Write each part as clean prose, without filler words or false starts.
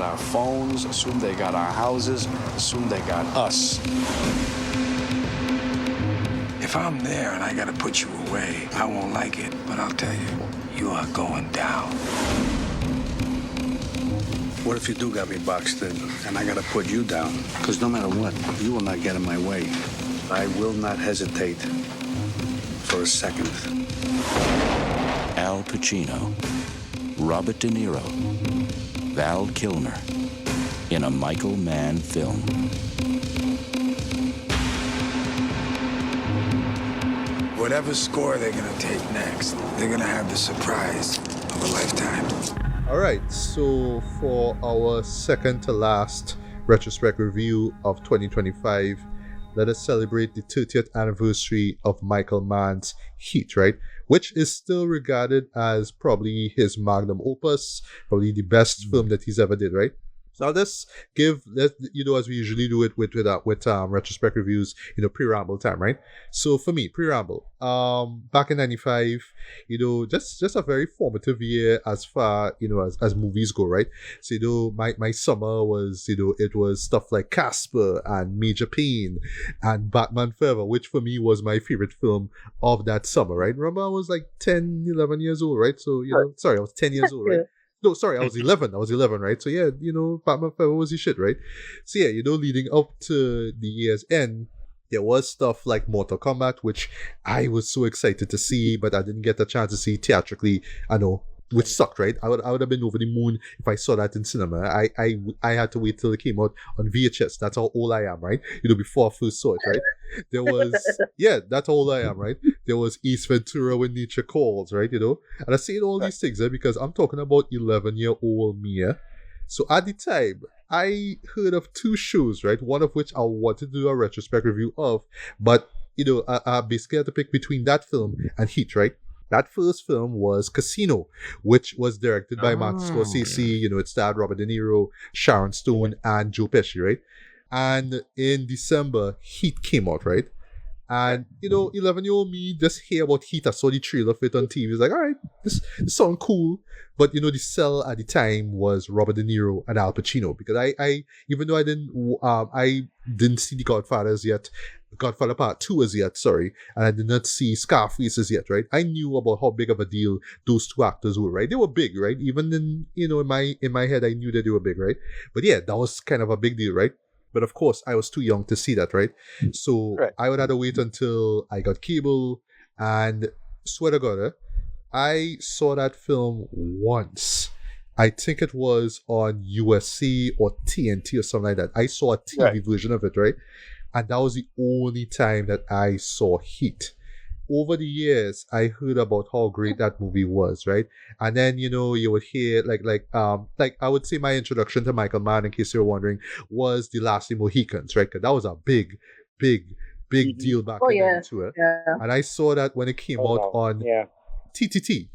our phones, assume they got our houses, assume they got us. If I'm there and I gotta put you away, I won't like it, but I'll tell you, you are going down. What if you do got me boxed in and I gotta put you down? Because no matter what, you will not get in my way. I will not hesitate for a second. Al Pacino, Robert De Niro, Val Kilmer in a Michael Mann film. Whatever score they're gonna take next, they're gonna have the surprise of a lifetime. All right, so for our second to last retrospect review of 2025, let us celebrate the 30th anniversary of Michael Mann's Heat, right? Which is still regarded as probably his magnum opus, probably the best film that he's ever did, right? So let's as we usually do it with retrospect reviews, pre-ramble time, right? So for me, pre-ramble, back in '95, just a very formative year as far, as movies go, right? So, my summer was, it was stuff like Casper and Major Payne and Batman Forever, which for me was my favorite film of that summer, right? Remember, I was like 10, 11 years old, right? So, I was 10 years old, right? No, sorry, I was 11. Right? So, yeah, Batman Forever was the shit, right? So, yeah, leading up to the year's end, there was stuff like Mortal Kombat, which I was so excited to see, but I didn't get a chance to see theatrically, which sucked, right? I would have been over the moon if I saw that in cinema. I had to wait till it came out on VHS. That's how old I am, right? Before I first saw it, right? There was, that's how old I am, right? There was Ace Ventura When Nature Calls, right? And I say all these things because I'm talking about 11-year-old me. So at the time, I heard of two shows, right? One of which I wanted to do a retrospect review of, but I basically had to pick between that film and Heat, right? That first film was Casino, which was directed by Martin Scorsese. It starred Robert De Niro, Sharon Stone, and Joe Pesci, right? And in December, Heat came out, right? And, 11-year-old me just hear about Heat. I saw the trailer for it on TV. It's like, all right, this sounds cool. But, the sell at the time was Robert De Niro and Al Pacino. Because I even though I didn't see The Godfather Part 2 as yet, sorry. And I did not see Scarface as yet, right? I knew about how big of a deal those two actors were, right? They were big, right? Even in, in my head, I knew that they were big, right? But yeah, that was kind of a big deal, right? But of course, I was too young to see that, right? So I would have to wait until I got cable. And swear to God, I saw that film once. I think it was on USC or TNT or something like that. I saw a TV version of it, right? And that was the only time that I saw Heat. Over the years, I heard about how great that movie was, right? And then, you would hear, like I would say my introduction to Michael Mann, in case you're wondering, was The Last of the Mohicans, right? Because that was a big deal back then, too. Yeah. And I saw that when it came out on TTT.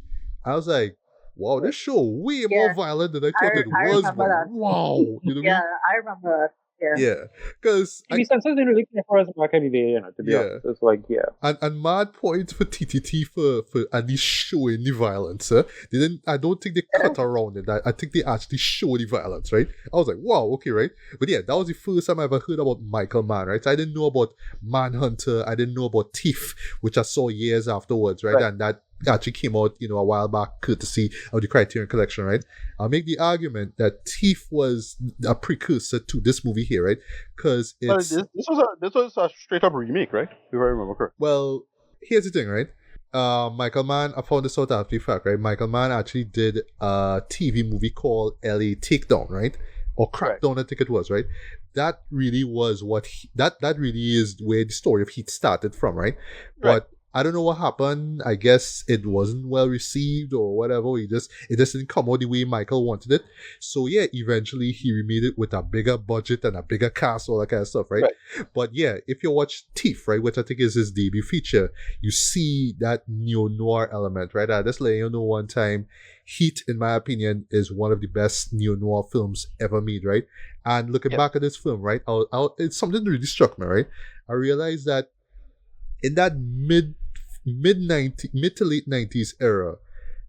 I was like, wow, this show way more violent than I thought it was. Wow. You know what I mean? I remember that. Yeah, because TV censors didn't really care for us back in the day, to be honest. It's like, And mad points for TTT for at least showing the violence. I don't think they cut around it. I think they actually show the violence, right? I was like, wow, okay, right? But yeah, that was the first time I ever heard about Michael Mann, right? So I didn't know about Manhunter. I didn't know about Thief, which I saw years afterwards, right? And that actually came out, a while back, courtesy of the Criterion Collection, right? I'll make the argument that Thief was a precursor to this movie here, right? Because it's... This was a straight-up remake, right? If I remember correctly. Well, here's the thing, right? Michael Mann, I found this out after the fact, right? Michael Mann actually did a TV movie called LA Takedown, right? Or Crackdown, I think it was, right? That really was that really is where the story of Heat started from, right? But I don't know what happened. I guess it wasn't well received or whatever. It just didn't come out the way Michael wanted it. So yeah, eventually he remade it with a bigger budget and a bigger cast, all that kind of stuff, right? But yeah, if you watch Thief, right, which I think is his debut feature, you see that neo-noir element, right? I just let you know one time, Heat, in my opinion, is one of the best neo-noir films ever made, right? And looking back at this film, right, it's something that really struck me, right? I realized that in that mid to late 90s era,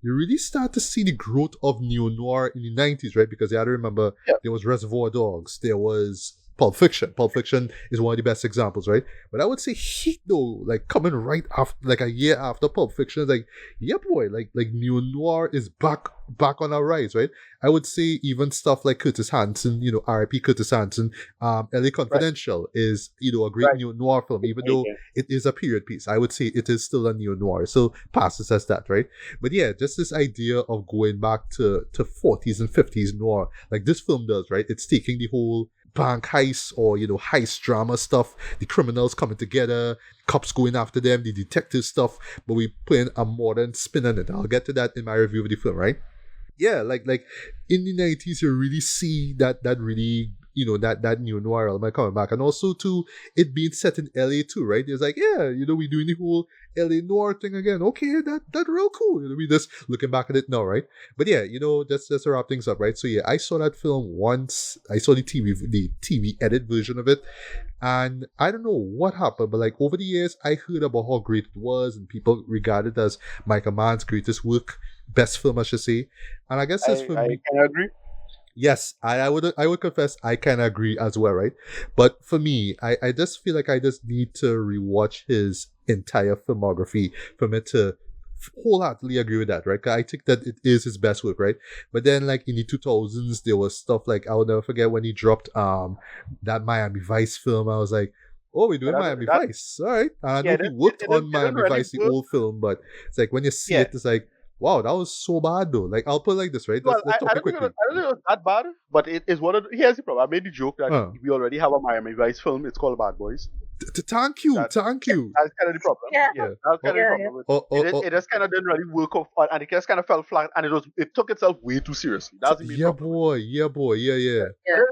you really start to see the growth of neo-noir in the 90s, right? Because you had to remember, there was Reservoir Dogs, there was Pulp Fiction. Pulp Fiction is one of the best examples, right? But I would say Heat, though, like coming right after, like a year after Pulp Fiction, is like, yeah, boy, like neo-noir is back on a rise, right? I would say even stuff like Curtis Hanson, R.I.P. Curtis Hanson, L.A. Confidential is, a great neo-noir film, even though it is a period piece. I would say it is still a neo-noir, so passes as that, right? But yeah, just this idea of going back to 40s and 50s noir, like this film does, right? It's taking the whole bank heist or heist drama stuff, the criminals coming together, cops going after them, the detective stuff, but we putting a modern spin on it. I'll get to that in my review of the film, right? Yeah, like in the 90s you really see that really that neo-noir element coming back, and also too it being set in LA too, right? It's like, yeah, we doing the whole LA noir thing again. Okay, that real cool. We just looking back at it now, right? But yeah, just to wrap things up, right? So yeah, I saw that film once. I saw the TV edit version of it, and I don't know what happened, but like over the years I heard about how great it was, and people regard it as Michael Mann's greatest work, best film I should say. And I guess this for me, I can agree. yes, I would confess I kind of agree as well, right? But for me, I just feel like I just need to rewatch his entire filmography for me to wholeheartedly agree with that, right? 'Cause I think that it is his best work, right? But then like in the 2000s, there was stuff like, I'll never forget when he dropped that Miami Vice film. I was like, oh, we're doing Miami Vice, all right. And I know he worked on Miami Vice, the old film, but it's like when you see it, it's like, wow, that was so bad though. Like, I'll put it like this, right? Let's talk it quickly. I don't think it was that bad, but it is one of here's the problem. I made the joke that we already have a Miami Vice film. It's called Bad Boys. Thank you. That's kind of the problem. Yeah. That's kind of the problem. It just kind of didn't really work off, and it just kind of fell flat, and it took itself way too seriously. That's the main problem. Yeah, boy. Yeah.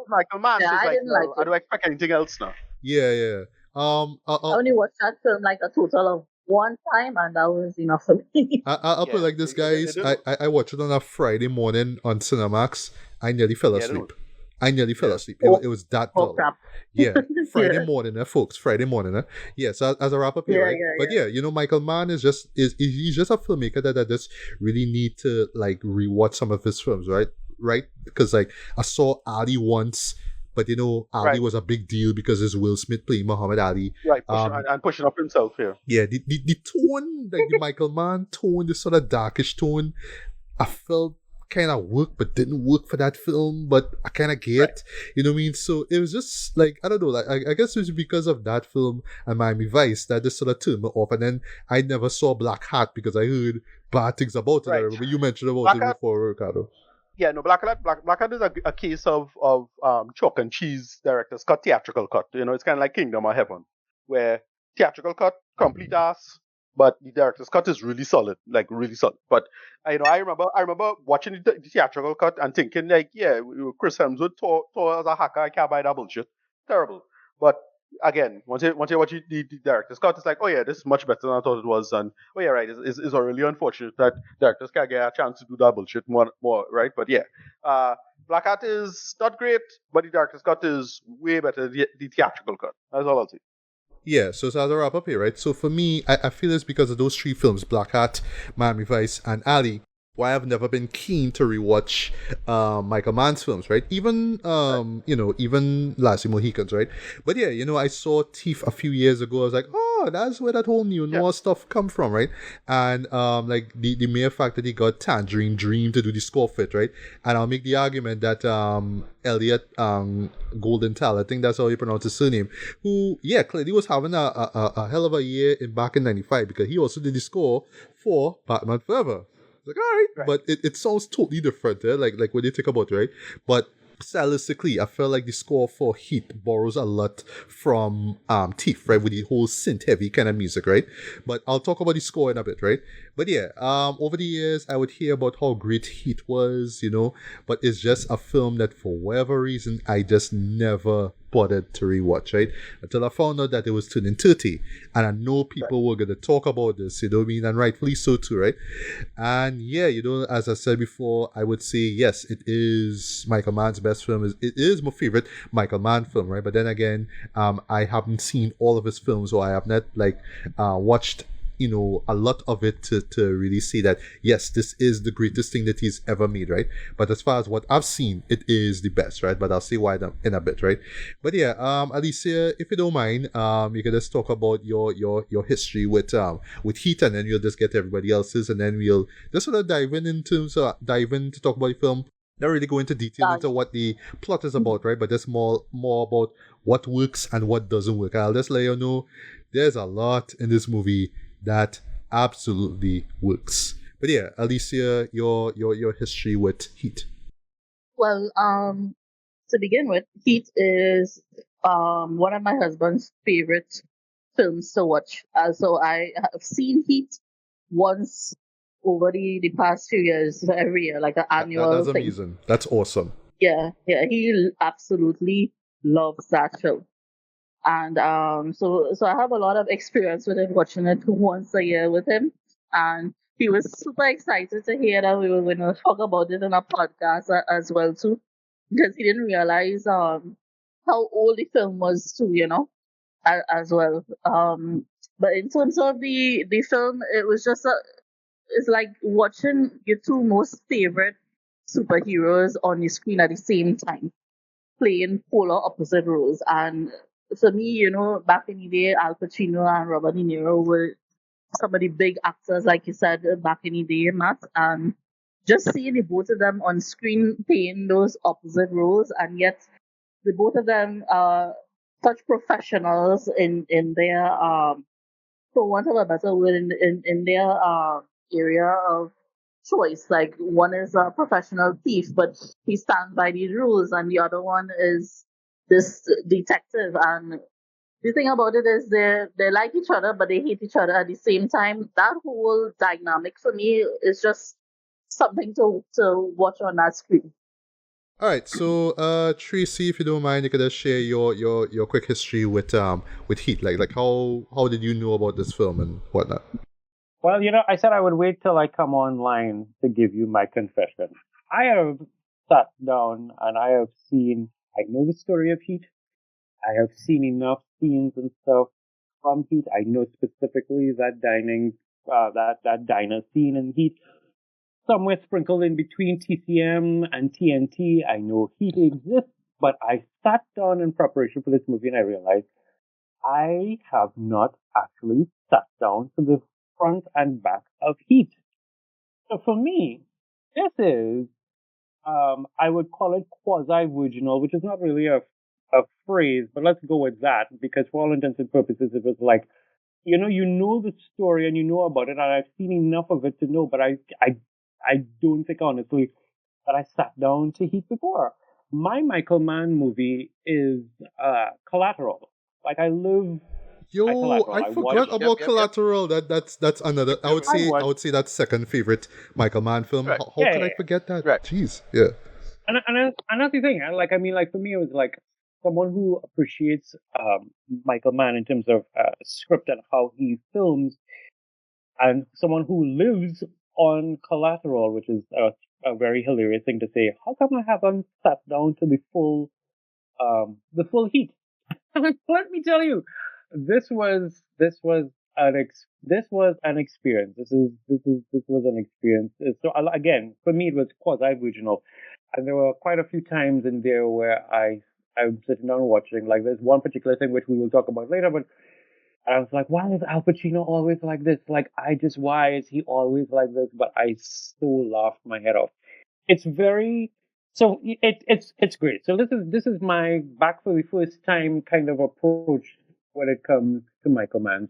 Michael Mann is like, I don't expect anything else now. Yeah. I only watched that film like a total of one time, and that was enough for me. I'll put it like this, guys. I watched it on a Friday morning on Cinemax. I nearly fell asleep. It was that dull. Yeah, Friday morning, folks. Friday morning. Yeah, so as a wrap up here, right? But yeah, Michael Mann is he's just a filmmaker that I just really need to like rewatch some of his films, right? Because like I saw Ali once. But Ali was a big deal because it's Will Smith playing Muhammad Ali. Right, and pushing up himself here. Yeah, the tone, like the Michael Mann tone, this sort of darkish tone, I felt kind of worked, but didn't work for that film. But I kind of get, you know what I mean? So it was just like, I don't know, like I guess it was because of that film and Miami Vice that just sort of turned me off. And then I never saw Black Hat because I heard bad things about it. I remember you mentioned about it before, Ricardo. Yeah, no, Black Hat is a case of chalk and cheese director's cut, theatrical cut. It's kind of like Kingdom of Heaven, where theatrical cut, complete ass, but the director's cut is really solid, like really solid. But I remember watching the theatrical cut and thinking like, yeah, Chris Hemsworth tore as a hacker, I can't buy that bullshit. Terrible. But again, once you watch the director's cut, it's like, oh yeah, this is much better than I thought it was, and oh yeah, right, it's really unfortunate that directors can't get a chance to do that bullshit more, right? But yeah, Black Hat is not great, but the director's cut is way better than the theatrical cut. That's all I'll say. Yeah, so as a wrap up here, right? So for me, I feel it's because of those three films, Black Hat, Miami Vice, and Ali, why I've never been keen to rewatch Michael Mann's films, right? Even even Last Mohicans, right? But yeah, I saw Thief a few years ago. I was like, oh, that's where that whole neo-noir stuff come from, right? And like the mere fact that he got Tangerine Dream to do the score fit, right? And I'll make the argument that Elliot Goldenthal, I think that's how you pronounce his surname, who clearly was having a hell of a year back in '95 because he also did the score for Batman Forever. Like, all right, but it sounds totally different, like when you think about it, right? But stylistically, I felt like the score for Heat borrows a lot from Thief, right? With the whole synth-heavy kind of music, right? But I'll talk about the score in a bit, right? But yeah, over the years, I would hear about how great Heat was, but it's just a film that for whatever reason, I just never bothered to rewatch, right? Until I found out that it was turning 30. And I know people were going to talk about this, you know what I mean? And rightfully so too, right? And yeah, as I said before, I would say, yes, it is Michael Mann's best film. It is my favorite Michael Mann film, right? But then again, I haven't seen all of his films, or I have not, watched a lot of it to really say that, yes, this is the greatest thing that he's ever made, right? But as far as what I've seen, it is the best, right? But I'll say why in a bit, right? But yeah, Alicia, if you don't mind, you can just talk about your history with Heat, and then we'll just get everybody else's, and then we'll just sort of dive in terms of dive in to talk about the film. Not really go into detail into what the plot is about, right? But just more about what works and what doesn't work. I'll just let you know there's a lot in this movie that absolutely works. But yeah, Alicia, your history with Heat. Well, to begin with, Heat is one of my husband's favorite films to watch. So I have seen Heat once over the past few years, every year, like an annual That's thing. amazing. That's awesome. Yeah, he absolutely loves that film. And so I have a lot of experience with it, watching it once a year with him. And he was super excited to hear that we were going to talk about it in a podcast as well too, because he didn't realize how old the film was too, as well. But in terms of the film, it was just it's like watching your two most favorite superheroes on the screen at the same time, playing polar opposite roles. And for me, back in the day, Al Pacino and Robert De Niro were some of the big actors, like you said, back in the day, Matt. And just seeing the both of them on screen playing those opposite roles, and yet the both of them are such professionals in their for want of a better word, in their area of choice. Like, one is a professional thief, but he stands by the rules, and the other one is this detective. And the thing about it is they like each other, but they hate each other at the same time. That whole dynamic for me is just something to watch on that screen. All right, so Tracy, if you don't mind, you could just share your quick history with Heat. Like how did you know about this film and whatnot? Well, I said I would wait till I come online to give you my confession. I have sat down and I know the story of Heat. I have seen enough scenes and stuff from Heat. I know specifically that that diner scene in Heat. Somewhere sprinkled in between TCM and TNT. I know Heat exists, but I sat down in preparation for this movie and I realized I have not actually sat down to the front and back of Heat. So for me, this is, I would call it quasi-virginal, which is not really a phrase, but let's go with that, because for all intents and purposes, it was like, you know the story and you know about it, and I've seen enough of it to know, but I don't think, honestly, that I sat down to Heat before. My Michael Mann movie is Collateral. Like, I live. I forgot about Collateral. That's another. I would say that's second favorite Michael Mann film. Right. How could I forget that? Right. Jeez, yeah. And that's the thing. For me, it was like someone who appreciates Michael Mann in terms of script and how he films, and someone who lives on Collateral, which is a very hilarious thing to say. How come I haven't sat down to the full Heat? Let me tell you, this was an experience. This was an experience. So again, for me, it was quasi-original, and there were quite a few times in there where I'm sitting down watching. Like, there's one particular thing which we will talk about later, but I was like, why is Al Pacino always like this? Like, why is he always like this? But I so laughed my head off. It's great. So this is my back for the first time kind of approach when it comes to Michael Mann.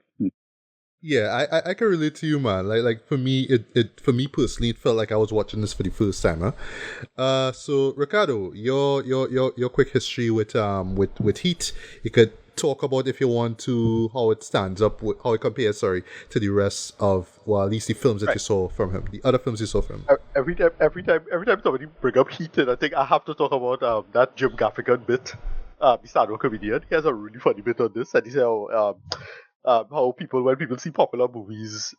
Yeah, I can relate to you, man. Like for me, it for me personally, it felt like I was watching this for the first time. So Ricardo, your quick history with Heat. You could talk about, if you want to, how it stands up, how it compares, to the rest of, well, at least the films that you saw from him, the other films you saw from him. Every time somebody bring up Heat, I think I have to talk about that Jim Gaffigan bit. The stand-up comedian. He has a really funny bit on this, and he said how when people see popular movies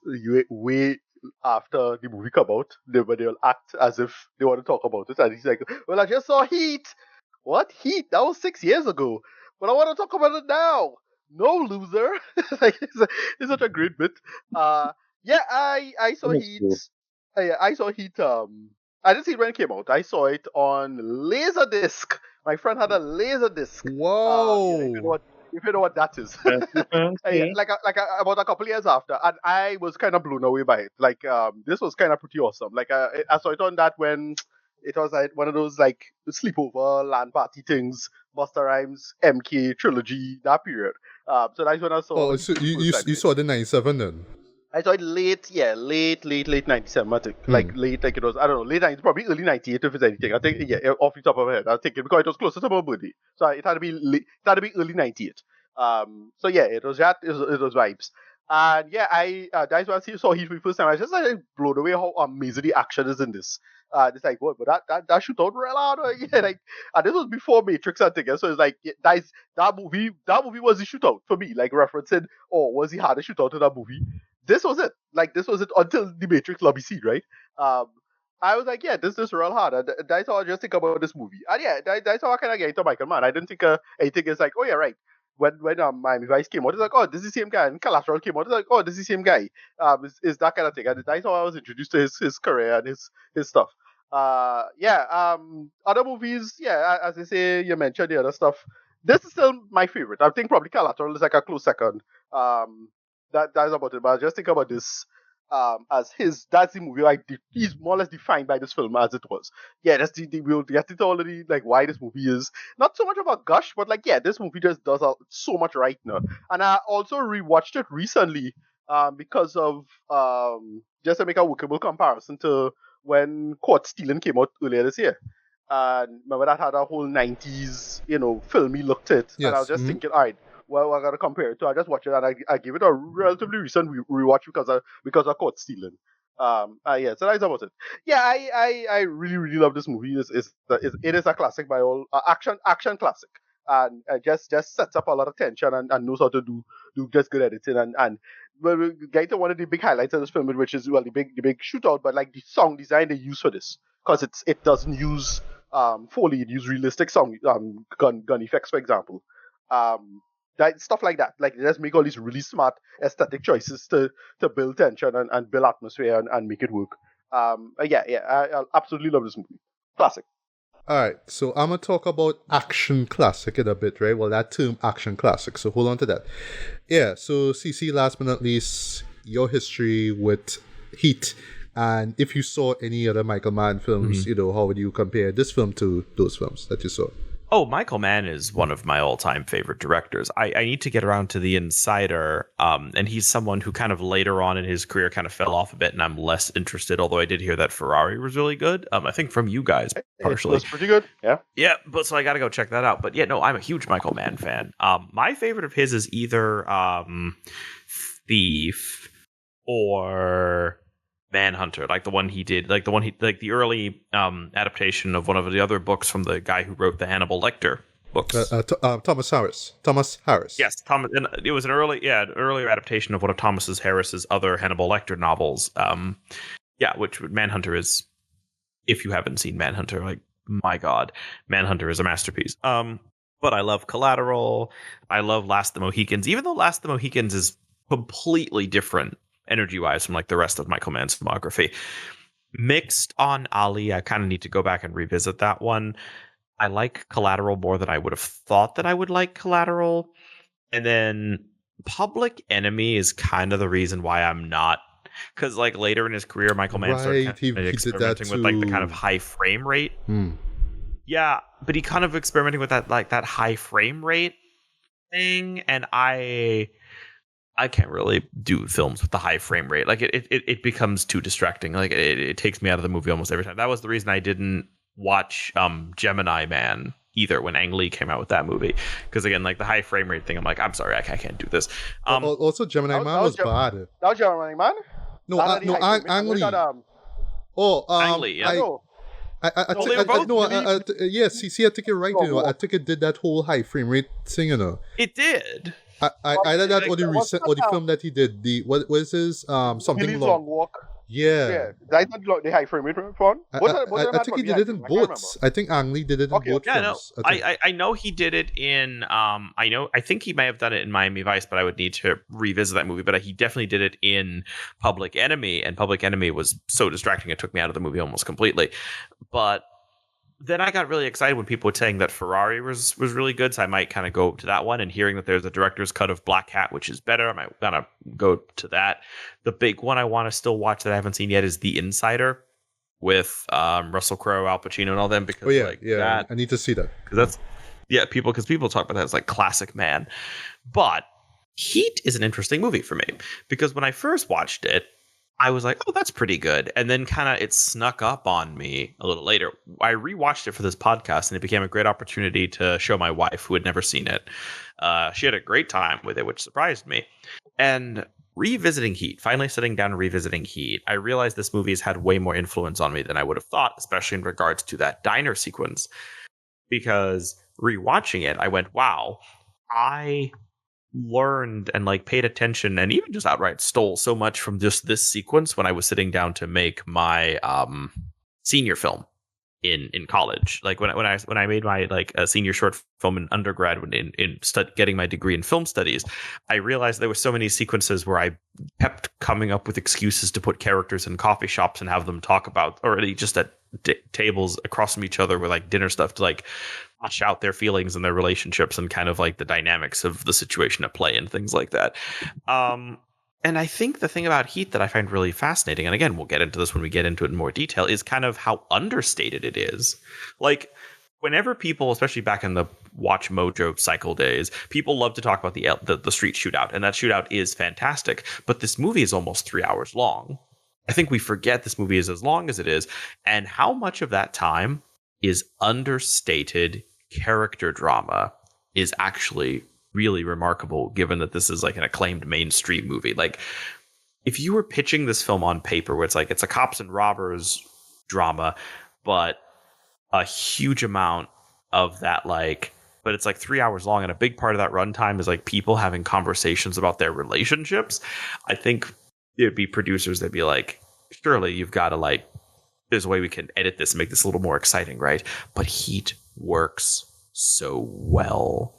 way after the movie come out, they'll act as if they want to talk about it, and he's like, well, I just saw Heat. What? Heat? That was 6 years ago. But I want to talk about it now. no loser. Like it's such a great bit. Yeah, I saw That's Heat. true. I saw Heat. I didn't see it when it came out. I saw it on Laserdisc. My friend had a Laserdisc. Whoa. If you know what that is. Fancy. About a couple years after, and I was kind of blown away by it. Like, this was kind of pretty awesome. Like, I saw it on that when it was like one of those like sleepover LAN party things, Busta Rhymes, MK trilogy, that period. So that's when I saw. Oh, so Heat the you first time. saw the 97 then? I saw it late 97, I think. Like late, like it was, I don't know, late 90s, probably early 98 if it's anything. I think, yeah, off the top of my head, I think it because it was closer to my birthday. So it had to be late, it had to be early 98. So yeah, it was vibes. And yeah, that's when I saw Heat for the first time. I was just like blown away how amazing the action is in this. It's like, what, but that shoot out real hard. Yeah, like, and this was before Matrix, I think. So it's like, yeah, that movie was the shootout for me, like referencing, oh, was he hard to shoot out in that movie? This was it. Like, this was it until the Matrix lobby scene, right? I was like, yeah, this is real hard. And that's how I just think about this movie. And yeah, that's how I kind of get into Michael Mann. I didn't think anything is like, oh yeah, right. When Miami Vice came out, it's like, oh, this is the same guy. And Collateral came out, it's like, oh, this is the same guy. Is that kind of thing. And that's how I was introduced to his career and his stuff. Other movies, yeah, as I say, you mentioned the other stuff. This is still my favorite. I think probably Collateral is like a close second. That's about it. But I just think about this as that's the movie. Like he's more or less defined by this film as it was. Yeah, that's we'll get into already like why this movie is not so much about gush, but like yeah, this movie just does so much right now. And I also rewatched it recently because of just to make a workable comparison to when Caught Stealing came out earlier this year. And remember that had a whole 90s, filmy look to it. Yes. And I was just thinking, all right, well, I gotta compare it to. I just watched it and I give it a relatively recent rewatch because of Caught Stealing. So that's about it. Yeah, I really really love this movie. It is a classic by all action classic, and just sets up a lot of tension and knows how to do just good editing and we'll get to one of the big highlights of this film, which is the big shootout, but like the song design they use for this because it doesn't use Foley, it uses realistic song gun effects, for example. Stuff like that. Like they just make all these really smart aesthetic choices to build tension and build atmosphere and make it work. I absolutely love this movie. Classic. Alright, so I'm gonna talk about action classic in a bit, right? Well, that term action classic, so hold on to that. Yeah, so CC, last but not least, your history with Heat, and if you saw any other Michael Mann films, how would you compare this film to those films that you saw? Oh, Michael Mann is one of my all-time favorite directors. I need to get around to The Insider, and he's someone who kind of later on in his career kind of fell off a bit, and I'm less interested, although I did hear that Ferrari was really good. I think from you guys, partially. It was pretty good, yeah. Yeah, but so I got to go check that out. But yeah, no, I'm a huge Michael Mann fan. My favorite of his is either Thief or Manhunter, like the early adaptation of one of the other books from the guy who wrote the Hannibal Lecter books. Thomas Harris. Yes, Thomas. And it was an earlier adaptation of one of Thomas Harris's other Hannibal Lecter novels. Which Manhunter is. If you haven't seen Manhunter, like my God, Manhunter is a masterpiece. But I love Collateral. I love Last of the Mohicans, even though Last of the Mohicans is completely different energy-wise from like the rest of Michael Mann's filmography. Mixed on Ali, I kind of need to go back and revisit that one. I like Collateral more than I would have thought that I would like Collateral. And then Public Enemy is kind of the reason why I'm not, because like later in his career, Michael Mann started kind of experimenting with like the kind of high frame rate. Yeah, but he kind of experimenting with that high frame rate thing, and I can't really do films with the high frame rate. Like it becomes too distracting. Like it takes me out of the movie almost every time. That was the reason I didn't watch Gemini Man either when Ang Lee came out with that movie. Because again, like the high frame rate thing, I'm like, I'm sorry, I can't do this. Also, Gemini Man was bad. That was Gemini Man? No, Ang Lee. Ang Lee, yeah. CC, I think you're right. I think it did that whole high frame rate thing. It did. I like that or the recent or the film that he did. What was his something Long Walk. Yeah. That's not the high frame rate one. I think he did it in both. I think Ang Lee did it in both films. I know he did it in I think he may have done it in Miami Vice, but I would need to revisit that movie. But he definitely did it in Public Enemy, and Public Enemy was so distracting it took me out of the movie almost completely. But then I got really excited when people were saying that Ferrari was really good, so I might kind of go to that one. And hearing that there's a director's cut of Black Hat, which is better, I might kind of go to that. The big one I want to still watch that I haven't seen yet is The Insider with Russell Crowe, Al Pacino, and all them. Because that, I need to see that. Because people talk about that as like classic man. But Heat is an interesting movie for me because when I first watched it, I was like, oh, that's pretty good. And then kind of it snuck up on me a little later. I rewatched it for this podcast, and it became a great opportunity to show my wife, who had never seen it. She had a great time with it, which surprised me. And revisiting Heat, finally sitting down and revisiting Heat, I realized this movie has had way more influence on me than I would have thought, especially in regards to that diner sequence. Because rewatching it, I went, wow, I learned and like paid attention and even just outright stole so much from just this sequence when I was sitting down to make my senior film in college. Like when I made my like a senior short film in undergrad when getting my degree in film studies, I realized there were so many sequences where I kept coming up with excuses to put characters in coffee shops and have them talk about, or just at tables across from each other with like dinner stuff to like flesh out their feelings and their relationships and kind of like the dynamics of the situation at play and things like that. And I think the thing about Heat that I find really fascinating, and again, we'll get into this when we get into it in more detail, is kind of how understated it is. Like, whenever people, especially back in the Watch Mojo cycle days, people love to talk about the street shootout, and that shootout is fantastic. But this movie is almost 3 hours long. I think we forget this movie is as long as it is, and how much of that time is understated character drama is actually really remarkable, given that this is like an acclaimed mainstream movie. Like, if you were pitching this film on paper where it's like it's a cops and robbers drama, but a huge amount of that, like, but it's like 3 hours long, and a big part of that runtime is like people having conversations about their relationships, I think there'd be producers that'd be like, surely you've got to like, there's a way we can edit this and make this a little more exciting, right? But Heat works so well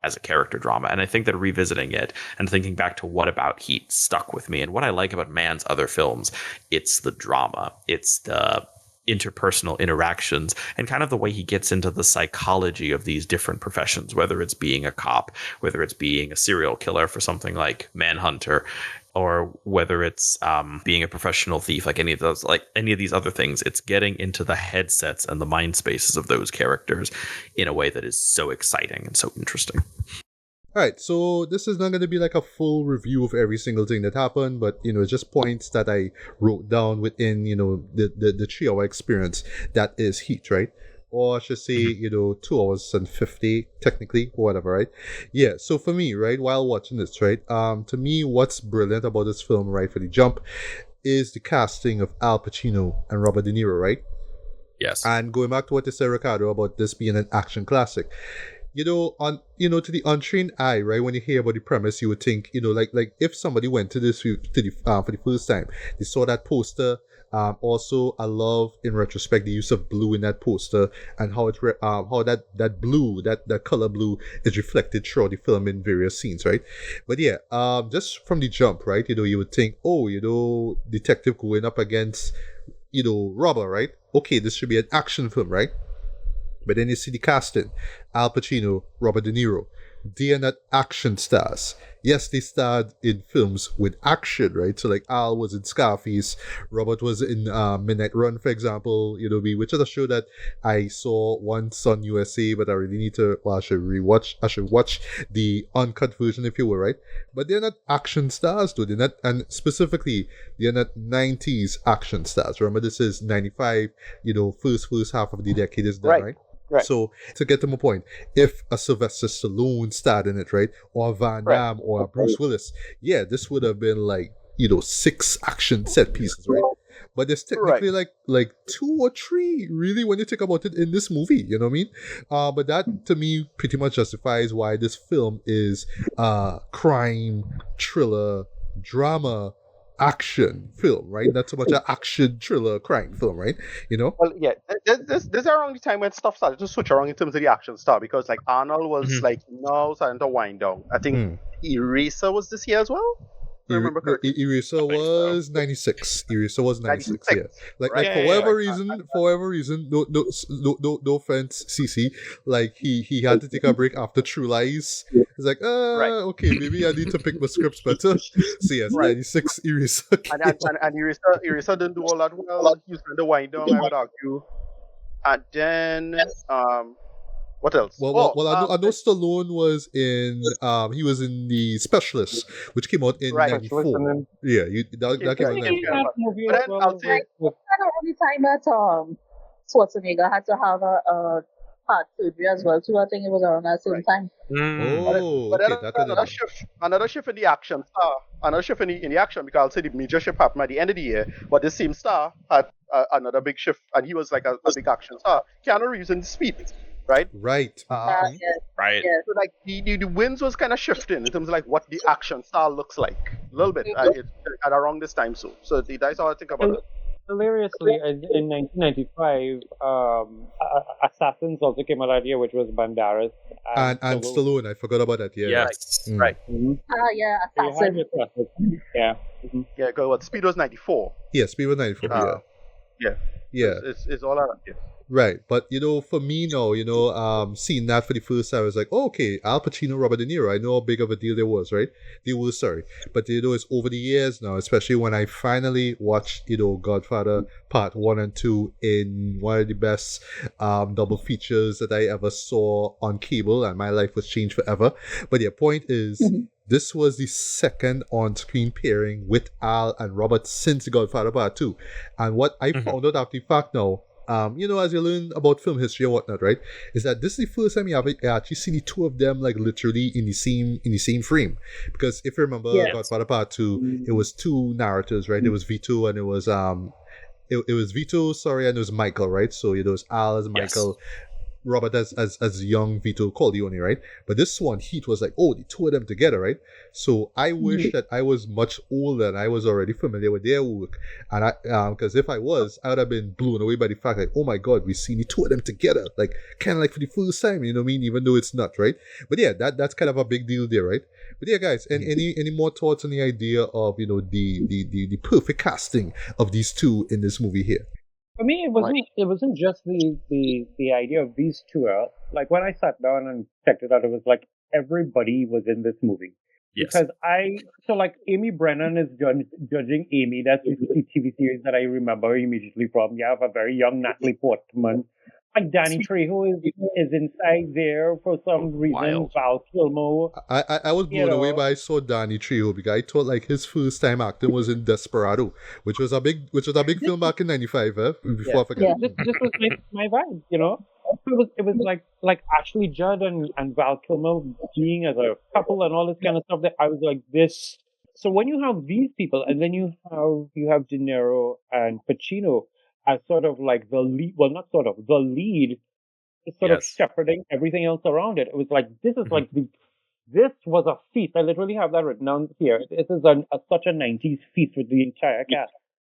as a character drama. And I think that revisiting it and thinking back to what about Heat stuck with me, and what I like about Mann's other films, it's the drama, it's the interpersonal interactions, and kind of the way he gets into the psychology of these different professions, whether it's being a cop, whether it's being a serial killer for something like Manhunter, or whether it's being a professional thief, like any of these other things. It's getting into the headsets and the mind spaces of those characters in a way that is so exciting and so interesting. All right, so this is not going to be like a full review of every single thing that happened, but, just points that I wrote down within, the 3 hour experience that is Heat, right? Or I should say, 2 hours and 50, technically, or whatever, right? Yeah, so for me, right, while watching this, right, to me, what's brilliant about this film, right, for the jump, is the casting of Al Pacino and Robert De Niro, right? Yes. And going back to what you said, Ricardo, about this being an action classic, to the untrained eye, right, when you hear about the premise, you would think, like if somebody went to this for the first time, they saw that poster. Also, I love, in retrospect, the use of blue in that poster, and how that blue, that color blue, is reflected throughout the film in various scenes, right? But yeah, just from the jump, right, you would think, oh, detective going up against, robber, right? Okay, this should be an action film, right? But then you see the casting: Al Pacino, Robert De Niro. They are not action stars. Yes, they starred in films with action, right? So like Al was in Scarface, Robert was in Midnight Run, for example, which is a show that I saw once on USA, but I really need to, I should watch the uncut version, if you will, right? But they're not action stars, though. They're not, and specifically, they're not 90s action stars. Remember, this is 95, first half of the decade is done, right? Right. So, to get to my point, if a Sylvester Stallone starred in it, right, or a Van Damme or a Bruce Willis, yeah, this would have been like, 6 action set pieces, right? But there's technically like 2 or 3, really, when you think about it, in this movie, you know what I mean? But that, to me, pretty much justifies why this film is crime, thriller, drama, but it's technically like 2 or 3, really, when you think about it, in this movie, you know what I mean? But that, to me, pretty much justifies why this film is crime, thriller, drama, but it's technically like 2 or 3, really, when you think about it, in this movie, you know what I mean? But that, to me, pretty much justifies why this film is crime, thriller, drama, action film, right? Not so much an action thriller crime film, right? You know? Well, yeah, this around the time when stuff started to switch around in terms of the action star, because like Arnold was like now starting to wind down. I think Eraser was this year as well. If I remember correctly. Eraser was 96. Eraser was 96, yeah. Like Right. for whatever reason, no offense, CC, like he had to take a break after True Lies. It's like, okay, maybe I need to pick my scripts better. So yes, 96 Eraser. And Eraser didn't do all that well. He was kind of wind down, I would argue. And then what else? Well, I know Stallone was in. He was in The Specialist, which came out in '94. Yeah, that came out in '94. But then I'll say, That's the only time that Schwarzenegger had to have a heart surgery as well. So I think it was around that same time. Oh, but okay, then another shift in the action star, another shift in the action, because I'll say the major shift happened at the end of the year. But this same star had another big shift, and he was like a big action star. Keanu Reeves in Speed. Right. Right. Yes. Right. Yes. So like the winds was kind of shifting in terms of like what the action star looks like a little bit at around this time. So that's how I think about it. Hilariously, in 1995, Assassins also came out that year, which was Banderas And Stallone, I forgot about that. Yeah. Yes. Right. Yeah, So you had Assassin. your classics. Yeah. Yeah, because what Speed was 94. Yeah, Speed was 94. Yeah. Yeah. It's all around here. Right, but for me now, seeing that for the first time, I was like, oh, okay, Al Pacino, Robert De Niro. I know how big of a deal they was, right? But it's over the years now, especially when I finally watched, Godfather Part 1 and 2 in one of the best double features that I ever saw on cable, and my life was changed forever. But the point is, this was the second on-screen pairing with Al and Robert since Godfather Part 2, and what I found out after the fact now. As you learn about film history and whatnot, right, is that this is the first time you have actually seen the two of them like literally in the same frame. Because if you remember Godfather Part 2, it was two narrators, right? It was Vito and it was it was Vito, and it was Michael, right? So it was Al as Michael. Robert as young Vito Corleone, right? But this one, Heat was like, oh, the two of them together, right? So I wish that I was much older and I was already familiar with their work. And because if I was, I would have been blown away by the fact like, oh my God, we've seen the two of them together, like kind of like for the first time, you know what I mean? Even though it's not, right? But yeah, that's kind of a big deal there, right? But yeah, guys, any more thoughts on the idea of the perfect casting of these two in this movie here? For me, it wasn't just the idea of these two. Like when I sat down and checked it out, it was like everybody was in this movie. Yes. Because Amy Brennan is judging Amy. That's the TV series that I remember immediately from. You have a very young Natalie Portman. Like Danny Trejo is inside there for some reason. Wild. Val Kilmer. I was blown away by I saw Danny Trejo because I thought like his first time acting was in Desperado, which was a big film back in '95. Before I forget. This was my vibe, It was like Ashley Judd and Val Kilmer being as a couple and all this kind of stuff. That I was like this. So when you have these people, and then you have De Niro and Pacino as sort of like the lead, well, not sort of, the lead is sort of shepherding everything else around it. It was like, this is like this was a feast. I literally have that written down here. This is such a 90s feast with the entire cast.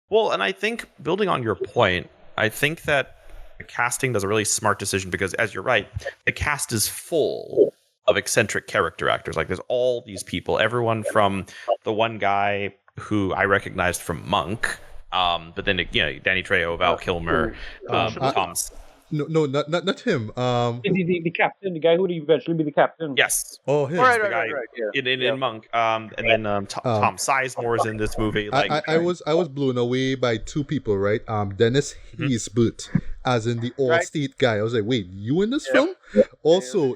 Well, and I think building on your point, I think that the casting does a really smart decision because, as you're right, the cast is full of eccentric character actors. Like there's all these people, everyone from the one guy who I recognized from Monk, but then Danny Trejo, Val Kilmer, Tom's. No, not him. The captain, the guy who would eventually be the captain. Yes. Oh, him. Right. In Monk. And then Tom Sizemore is in this movie. I was blown away by two people, right? Dennis Haysbert, as in the All-State guy. I was like, wait, you in this film? Also,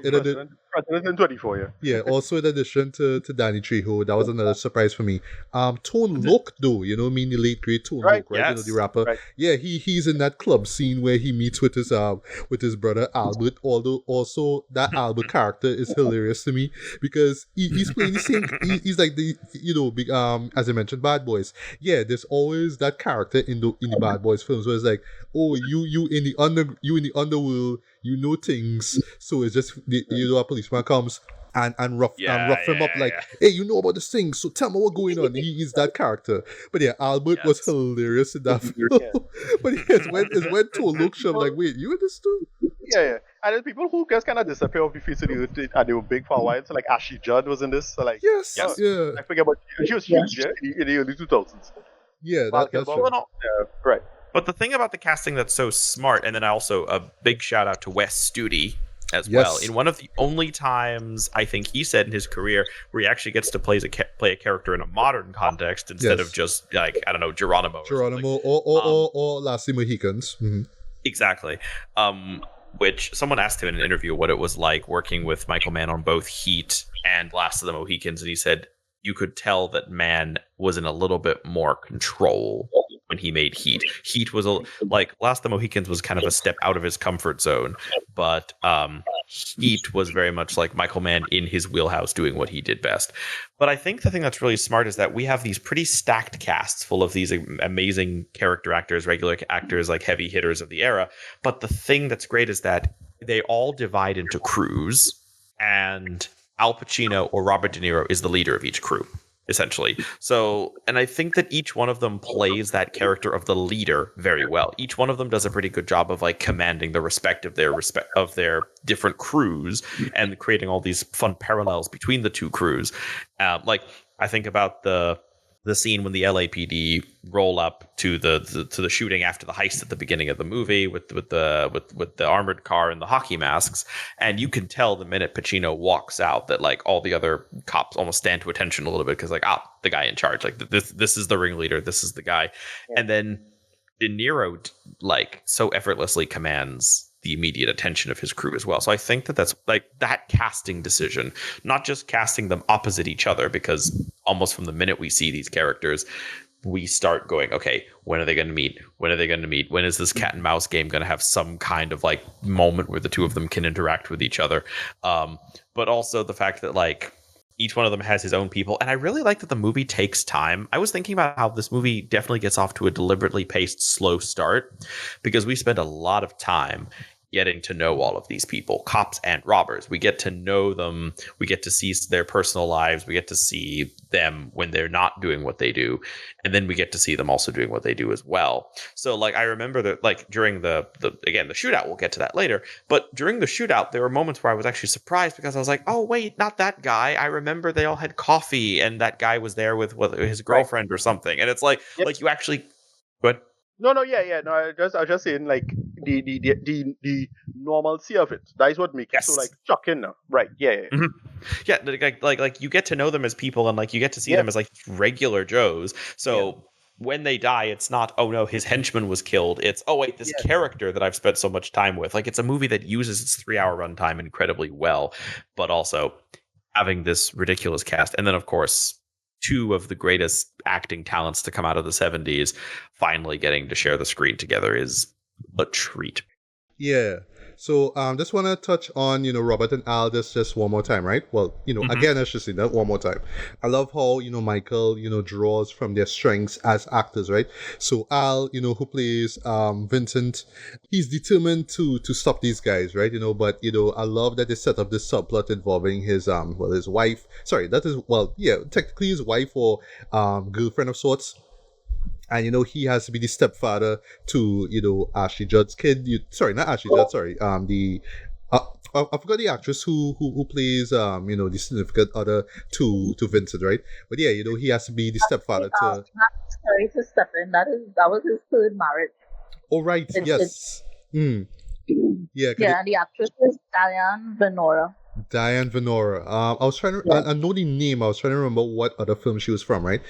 President 24, yeah. Yeah, also in addition to Danny Trejo, that was another surprise for me. Tone Loc, though, the late great Tone Loc, right? Yes. The rapper. Right. Yeah, he's in that club scene where he meets with his brother Albert. Although also that Albert character is hilarious to me because he's playing the same. He's like the big as I mentioned, Bad Boys. Yeah, there's always that character in the Bad Boys films where it's like, oh, you in the underworld. You know things, so it's just a policeman comes, and rough him up like, hey, you know about this thing, so tell me what's going on. He's that character. But yeah, Albert was hilarious in that film. But it's when to look him like, wait, you understood? Yeah. And there's people who just kind of disappear off the face of the earth, and they were big for a while. So like Ashley Judd was in this. So like, yes. Yeah. I forget about she was huge in the early 2000s. Yeah, that's true. Right. But the thing about the casting that's so smart, and then also a big shout out to Wes Studi as well. In one of the only times I think he said in his career where he actually gets to play a character in a modern context instead of just like, I don't know, Geronimo or Last Mohicans. Mm-hmm. Exactly. Which someone asked him in an interview what it was like working with Michael Mann on both Heat and Last of the Mohicans, and he said you could tell that Mann was in a little bit more control when he made Heat. Heat was like Last of the Mohicans was kind of a step out of his comfort zone, but Heat was very much like Michael Mann in his wheelhouse doing what he did best. But I think the thing that's really smart is that we have these pretty stacked casts full of these amazing character actors, regular actors, like heavy hitters of the era. But the thing that's great is that they all divide into crews, and Al Pacino or Robert De Niro is the leader of each crew, essentially. So, and I think that each one of them plays that character of the leader very well. Each one of them does a pretty good job of like commanding the respect of their different crews and creating all these fun parallels between the two crews. Like I think about the scene when the LAPD roll up to the shooting after the heist at the beginning of the movie with the armored car and the hockey masks, and you can tell the minute Pacino walks out that like all the other cops almost stand to attention a little bit because like the guy in charge, like this is the ringleader, this is the guy, and then De Niro like so effortlessly commands the immediate attention of his crew as well. So I think that's like that casting decision, not just casting them opposite each other, because almost from the minute we see these characters, we start going, okay, when are they going to meet? When are they going to meet? When is this cat and mouse game going to have some kind of like moment where the two of them can interact with each other? But also the fact that like each one of them has his own people. And I really like that the movie takes time. I was thinking about how this movie definitely gets off to a deliberately paced, slow start, because we spend a lot of time getting to know all of these people, cops and robbers. We get to know them. We get to see their personal lives. We get to see them when they're not doing what they do. And then we get to see them also doing what they do as well. So like, I remember that like during the shootout, we'll get to that later, but during the shootout, there were moments where I was actually surprised because I was like, oh wait, not that guy. I remember they all had coffee and that guy was there with his girlfriend or something. And it's like, like you actually, go ahead. No, I was just saying like the normalcy of it. That is what makes it so like shocking now. Right. Yeah. Mm-hmm. Yeah. Like you get to know them as people, and like you get to see them as like regular Joes. So when they die, it's not, oh no, his henchman was killed. It's, oh wait, this character that I've spent so much time with. Like it's a movie that uses its 3-hour runtime incredibly well, but also having this ridiculous cast. And then of course, two of the greatest acting talents to come out of the 70s finally getting to share the screen together is a treat. Yeah. So just want to touch on, Robert and Al just one more time, right? Well, again, I should say that one more time. I love how, Michael, draws from their strengths as actors, right? So Al, who plays Vincent, he's determined to stop these guys, right? But, I love that they set up this subplot involving his wife. Sorry, technically his wife or girlfriend of sorts. And, he has to be the stepfather to, Ashley Judd's kid. Not Ashley Judd, sorry. I forgot the actress who plays, the significant other to Vincent, right? But yeah, he has to be the stepfather to... Sorry to step in. That was his third marriage. Oh, right. Yes. Yeah. Yeah, the actress is Diane Venora. Diane Venora. I was trying to... I know the name. I was trying to remember what other film she was from, right?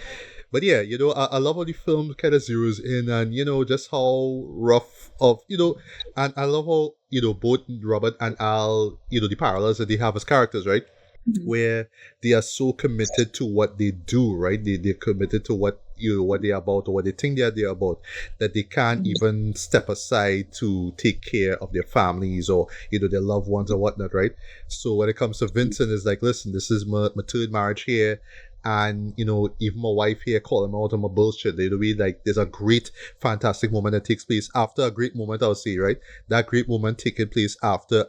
But yeah, I love how the film kind of zeroes in and, just how rough of, and I love how, both Robert and Al, the parallels that they have as characters, right? Mm-hmm. Where they are so committed to what they do, right? They're committed to what they're about or what they think they're about, that they can't even step aside to take care of their families or, their loved ones or whatnot, right? So when it comes to Vincent, it's like, listen, this is my third marriage here. And, even my wife here calling me out on my bullshit. It'll be like, there's a great, fantastic moment that takes place after a great moment, I'll say, right? That great moment taking place after,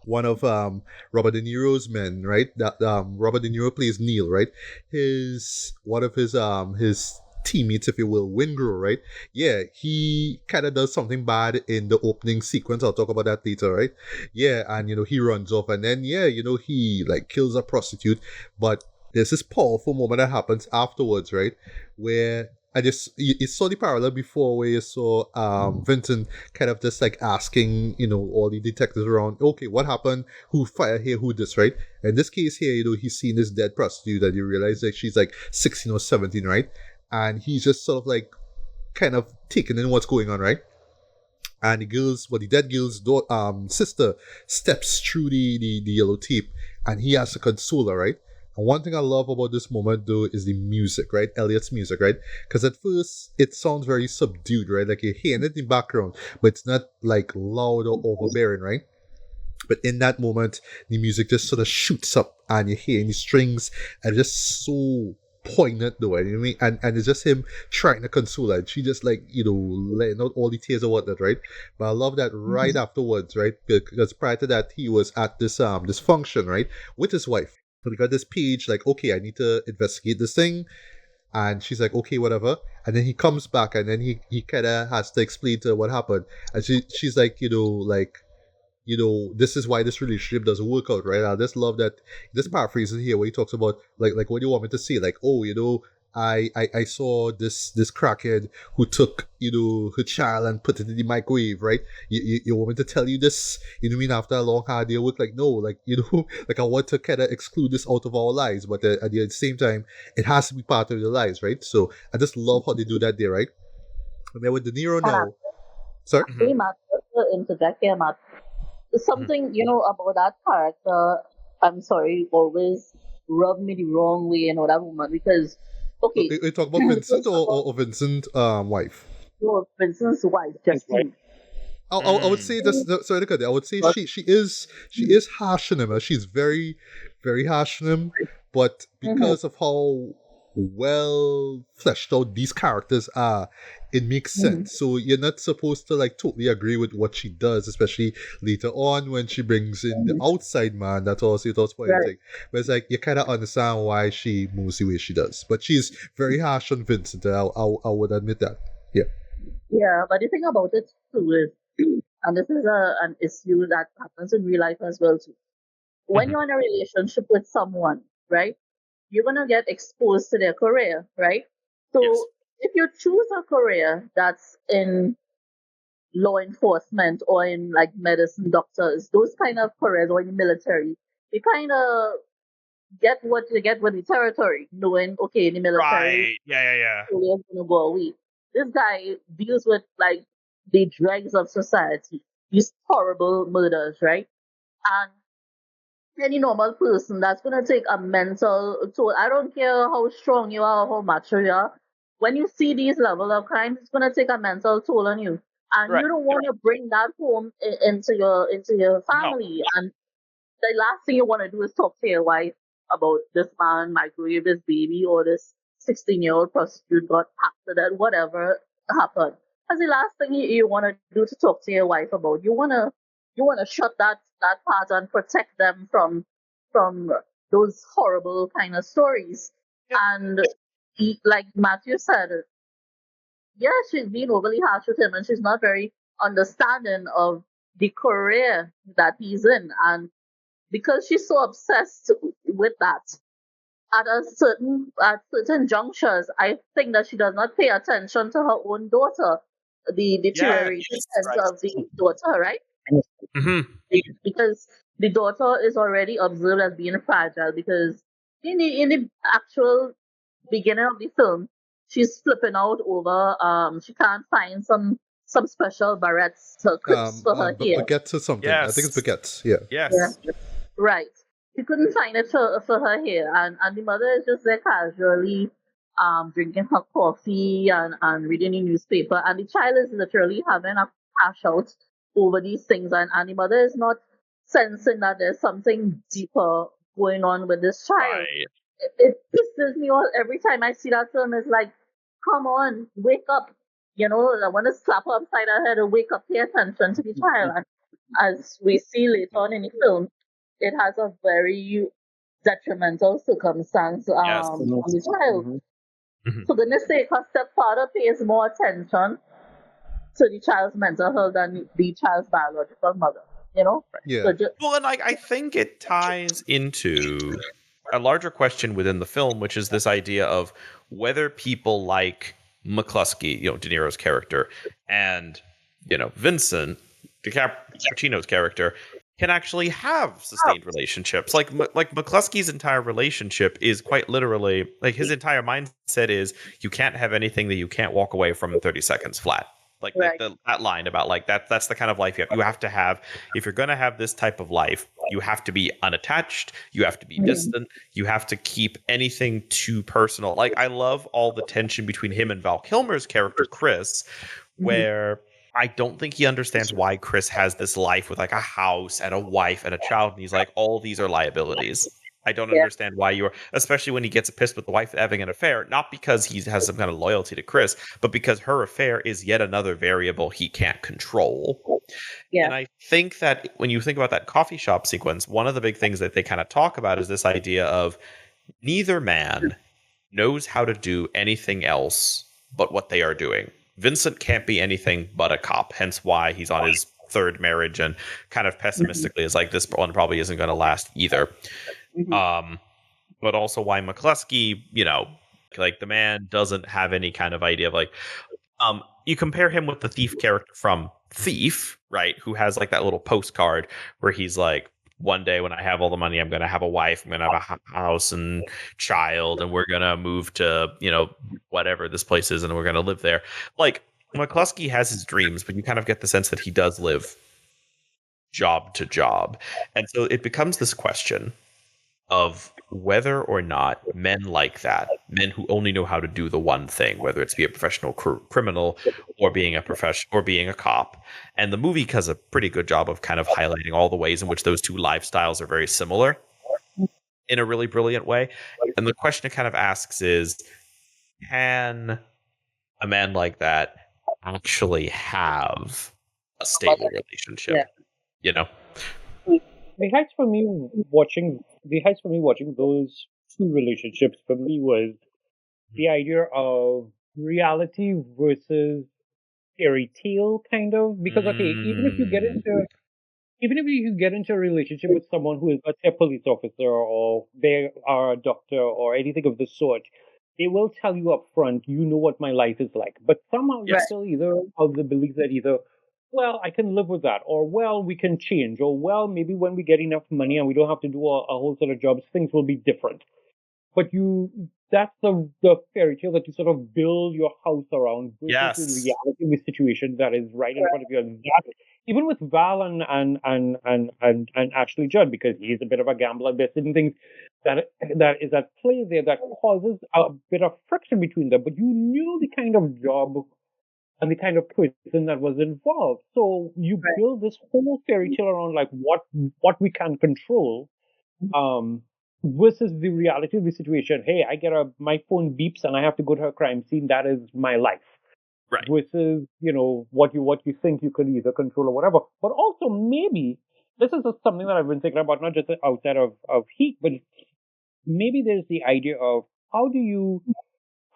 one of Robert De Niro's men, right? That Robert De Niro plays Neil, right? One of his teammates, if you will, Wingro, right? Yeah, he kind of does something bad in the opening sequence. I'll talk about that later, right? Yeah, and he runs off, and then he like kills a prostitute, but there's this powerful moment that happens afterwards, right? Where you saw the parallel before where you saw Vincent kind of just like asking, all the detectives around, okay, what happened? Who fired here? Who this, right? In this case here, he's seen this dead prostitute and you realize that she's like 16 or 17, right? And he's just sort of like kind of taking in what's going on, right? And the dead girl's sister steps through the yellow tape and he has to console her, right? And one thing I love about this moment, though, is the music, right? Elliot's music, right? Because at first, it sounds very subdued, right? Like you're hearing it in the background, but it's not like loud or overbearing, right? But in that moment, the music just sort of shoots up and you're hearing the strings and just so poignant, though, you know what I mean? And it's just him trying to console her. And she just like, letting out all the tears or whatnot, right? But I love that right afterwards, right? Because prior to that, he was at this function, right? With his wife. So we got this page like, okay, I need to investigate this thing. And she's like, okay, whatever. And then he comes back and then he kind of has to explain to her what happened. And she's like, this is why this relationship doesn't work out, right? I just love that, this paraphrasing here where he talks about, like what do you want me to say? Like, oh, I saw this crackhead who took, her child and put it in the microwave, right? You want me to tell you this? You know what I mean? After a long hard day of work, like, no, like, like I want to kind of exclude this out of our lives, but at the same time, it has to be part of your lives, right? So I just love how they do that there, right? And then with De Niro now, sorry? Actually, Matt, just to interject here, Matt, something, about that character, I'm sorry, always rubbed me the wrong way, that woman, because okay. You talk about Vincent or Vincent's wife? No, Vincent's wife, Justine. I would say this. Sorry to cut you. I would say she is harsh on him. She's very, very harsh on him. But because of how well fleshed out these characters are, it makes sense. So you're not supposed to like totally agree with what she does, especially later on when she brings in the outside man. That's also pointing. Right. But it's like you kind of understand why she moves the way she does. But she's very harsh on Vincent. I would admit that. Yeah. Yeah, but the thing about it too is, and this is an issue that happens in real life as well too. When you're in a relationship with someone, right, you're gonna get exposed to their career, right? So if you choose a career that's in law enforcement or in like medicine, doctors, those kind of careers, or in the military, you kind of get what you get with the territory, knowing, okay, in the military, right? Yeah. Career's gonna go away. This guy deals with like the dregs of society, these horrible murders, right? And any normal person, that's gonna take a mental toll. I don't care how strong you are, how mature you are. When you see these level of crimes, it's gonna take a mental toll on you, and you don't want to bring that home into your family. No. And the last thing you want to do is talk to your wife about this man microwave his baby, or this 16-year-old prostitute got after that, whatever happened. That's the last thing you want to do, to talk to your wife about. You wanna shut that part and protect them from those horrible kind of stories. Yep. And like Matthew said, yeah, she's being overly harsh with him, and she's not very understanding of the career that he's in. And because she's so obsessed with that, at certain junctures, I think that she does not pay attention to her own daughter, the deterioration of the daughter, right? Because the daughter is already observed as being fragile, because in the actual beginning of the film, she's flipping out over she can't find some special barrettes clips for her hair. Baguettes or something. Yes. I think it's baguettes. Yeah. Yes. Yeah. Right. She couldn't find it for her hair, and the mother is just there casually drinking her coffee and reading the newspaper, and the child is literally having a cash out over these things, and the mother is not sensing that there's something deeper going on with this child. Right. It pisses me off every time I see that film. It's like, come on, wake up. I want to slap her upside her head and wake up, pay attention to the child. as we see later on in the film, it has a very detrimental circumstance Yes. on the child. Mhm. For goodness sake, her stepfather pays more attention to the child's mental health than the child's biological mother. You know? Yeah. So just, Well, and I think it ties into a larger question within the film, which is this idea of whether people like McCluskey, De Niro's character, and Vincent, Pacino's character, can actually have sustained relationships. Like McCluskey's entire relationship is quite literally like his entire mindset is you can't have anything that you can't walk away from in 30 seconds flat. Like right. that line about like that's the kind of life you have to have. If you're going to have this type of life, you have to be unattached, you have to be distant, you have to keep anything too personal. Like I love all the tension between him and Val Kilmer's character Chris, where I don't think he understands why Chris has this life with like a house and a wife and a child, and he's like, all these are liabilities. I don't understand why you're, especially when he gets pissed with the wife having an affair, not because he has some kind of loyalty to Chris, but because her affair is yet another variable he can't control. Yeah. And I think that when you think about that coffee shop sequence, one of the big things that they kind of talk about is this idea of neither man knows how to do anything else but what they are doing. Vincent can't be anything but a cop, hence why he's on his third marriage and kind of pessimistically is like, this one probably isn't going to last either. But also why McCluskey, like the man doesn't have any kind of idea of like, you compare him with the thief character from Thief, right? Who has like that little postcard where he's like, one day when I have all the money, I'm going to have a wife, I'm going to have a house and child, and we're going to move to, whatever this place is, and we're going to live there. Like McCluskey has his dreams, but you kind of get the sense that he does live job to job. And so it becomes this question of whether or not men like that, men who only know how to do the one thing, whether it's be a professional criminal or being a cop. And the movie does a pretty good job of kind of highlighting all the ways in which those two lifestyles are very similar in a really brilliant way. And the question it kind of asks is, can a man like that actually have a stable relationship? The heights for me watching those two relationships for me was the idea of reality versus fairy tale kind of, because even if you get into a relationship with someone who is, let's say, a police officer or they are a doctor or anything of the sort, they will tell you up front, what my life is like. But somehow you're still either of the belief that either, well, I can live with that, or well, we can change, or well, maybe when we get enough money and we don't have to do a whole set of jobs, things will be different. But that's the fairy tale that you sort of build your house around versus the reality of the situation that is right in front of you. And that, even with Val and Ashley Judd, because he's a bit of a gambler, there's certain things that is at play there that causes a bit of friction between them. But you knew the kind of job and the kind of person that was involved. So you build this whole fairy tale around like what we can control, versus the reality of the situation. Hey, my phone beeps and I have to go to a crime scene. That is my life. Right. Versus, what you think you could either control or whatever. But also maybe this is just something that I've been thinking about, not just outside of Heat, but maybe there's the idea of how do you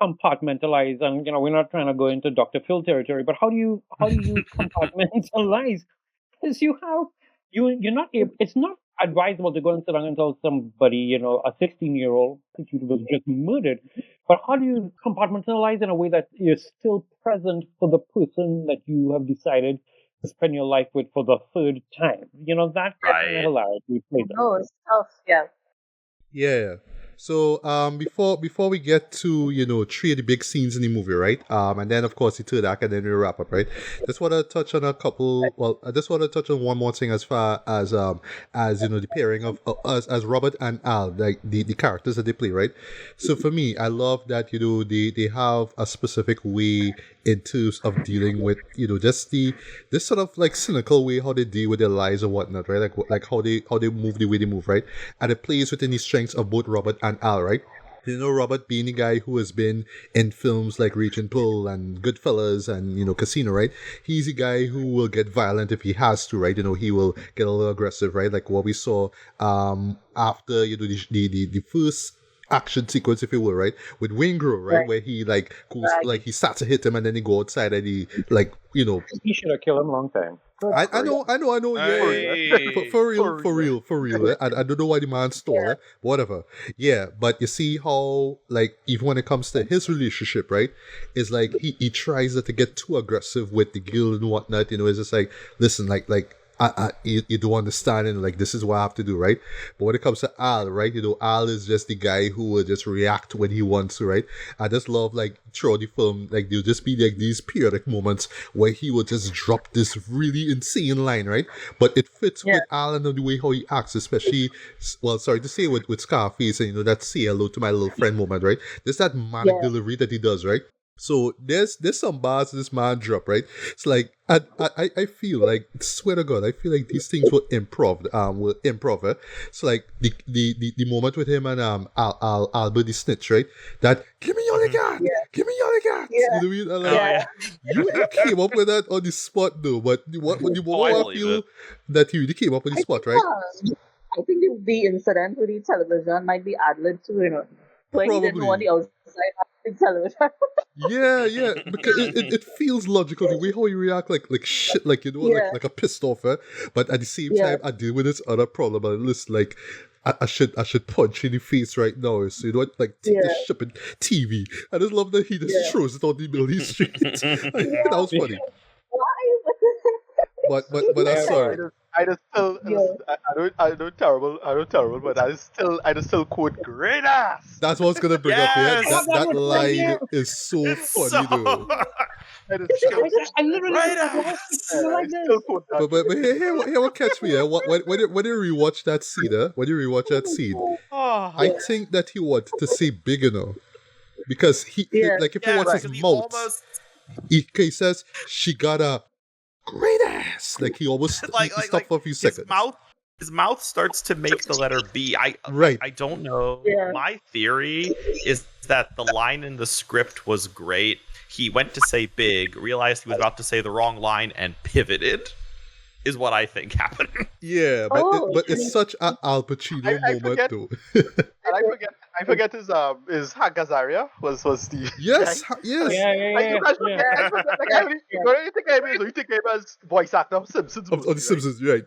compartmentalize, and we're not trying to go into Dr. Phil territory, but how do you compartmentalize? Because you're not able, it's not advisable to go and sit down and tell somebody, a 16-year-old who was just murdered, but how do you compartmentalize in a way that you're still present for the person that you have decided to spend your life with for the third time? That kind of hilarity. No, it's tough, Yeah. So before we get to three of the big scenes in the movie, right? And then of course the third act, and then we wrap up, right? Just want to touch on I just want to touch on one more thing as far as the pairing of as Robert and Al, like the characters that they play, right? So for me, I love that they have a specific way in terms of dealing with just this sort of like cynical way how they deal with their lives and whatnot, right? Like how they move the way they move, right? And it plays within the strengths of both Robert and Al, right? You know, Robert being the guy who has been in films like Reach and Pull and Goodfellas and, you know, Casino, right? He's the guy who will get violent if he has to, right? You know, he will get a little aggressive, right? Like what we saw after, you know, the first action sequence, if you will, right? With Wingro, right? Where he like goes, like he starts to hit him and then he go outside and he like, you know. He should have killed him a long time. I know, yeah. For real. I don't know why the man stole it, whatever. Yeah, but you see how, like, even when it comes to his relationship, right, it's like he tries not to get too aggressive with the girl and whatnot, you know, it's just like, listen, like, you don't understand, and like, this is what I have to do, right? But when it comes to Al, right, you know, Al is just the guy who will just react when he wants to, right? I just love, like, throughout the film, like, there'll just be like these periodic moments where he will just drop this really insane line, right? But it fits with Al and the way how he acts, especially, well, sorry to say, with Scarface, and you know, that say hello to my little friend moment, right? There's that manic delivery that he does, right? So there's some bars this man drop, right? It's like I feel like, swear to God, I feel like these things were improv. It's like the moment with him and Albert the Snitch, right? That give me all you got, give me all you got. You know what I mean? And like, you came up with that on the spot though, but the moment I feel that you really came up with the spot, right? I think the incident with the television might be ad-libbed too, you know. When he didn't know on the outside of the television. Yeah, because it feels logical the way how you react, like shit, like, you know, like a pissed off, but at the same time I deal with this other problem, and listen, like I should punch in the face right now, so you know what, like take this shipping TV. I just love that he just throws it on the middle of the street. That was funny. But I'm sorry. I don't terrible, but I just still quote great ass. That's what I was gonna bring up here. That line is so funny though. I literally but here what catch me. When you rewatch that scene, I think that he wanted to say big enough, because like if you watch his mouth, he says she got a great ass. Like he almost he stopped for a few seconds. His mouth starts to make the letter B. I don't know. Yeah. My theory is that the line in the script was great. He went to say big, realized he was about to say the wrong line, and pivoted. Is what I think happened. Yeah, but it's such an Al Pacino moment though. And I forget his Hank Azaria was the yes. You think him as voice actor of Simpsons of the Simpsons, right?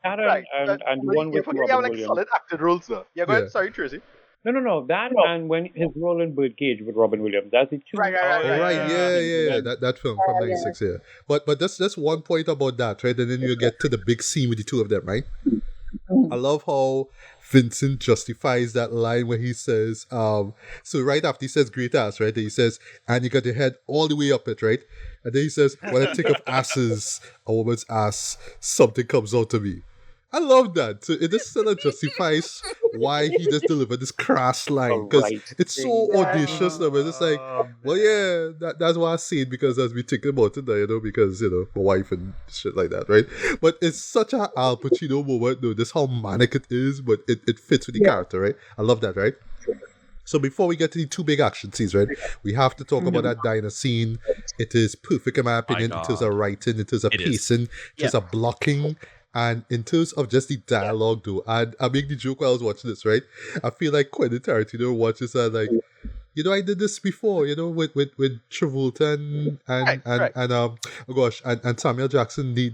And the one with Robin Williams. Solid acting roles. Go ahead. Sorry, Tracy. No. And when his role in Birdcage with Robin Williams. That's the two. Right. Yeah. That film from '96. Yeah. But that's one point about that, right? And then you get to the big scene with the two of them, right? I love how Vincent justifies that line where he says, so right after he says great ass, right? And he says, and you got your head all the way up it, right? And then he says, when I think of asses, a woman's ass, something comes out of me. I love that. So it just sort of justifies why he just delivered this crass line, because it's so audacious. But it's just like, well, yeah, that's why I say it, because as we think about it now, you know, because, you know, my wife and shit like that, right? But it's such an Al Pacino moment, though. Just how manic it is, but it fits with the character, right? I love that, right? So before we get to the two big action scenes, right, we have to talk about that diner scene. It is perfect in my opinion. It is a writing, it is a pacing, it is a blocking. And in terms of just the dialogue, though, and I make the joke while I was watching this, right? I feel like Quentin Tarantino watches and like, you know, I did this before, you know, with Travolta and Samuel Jackson, the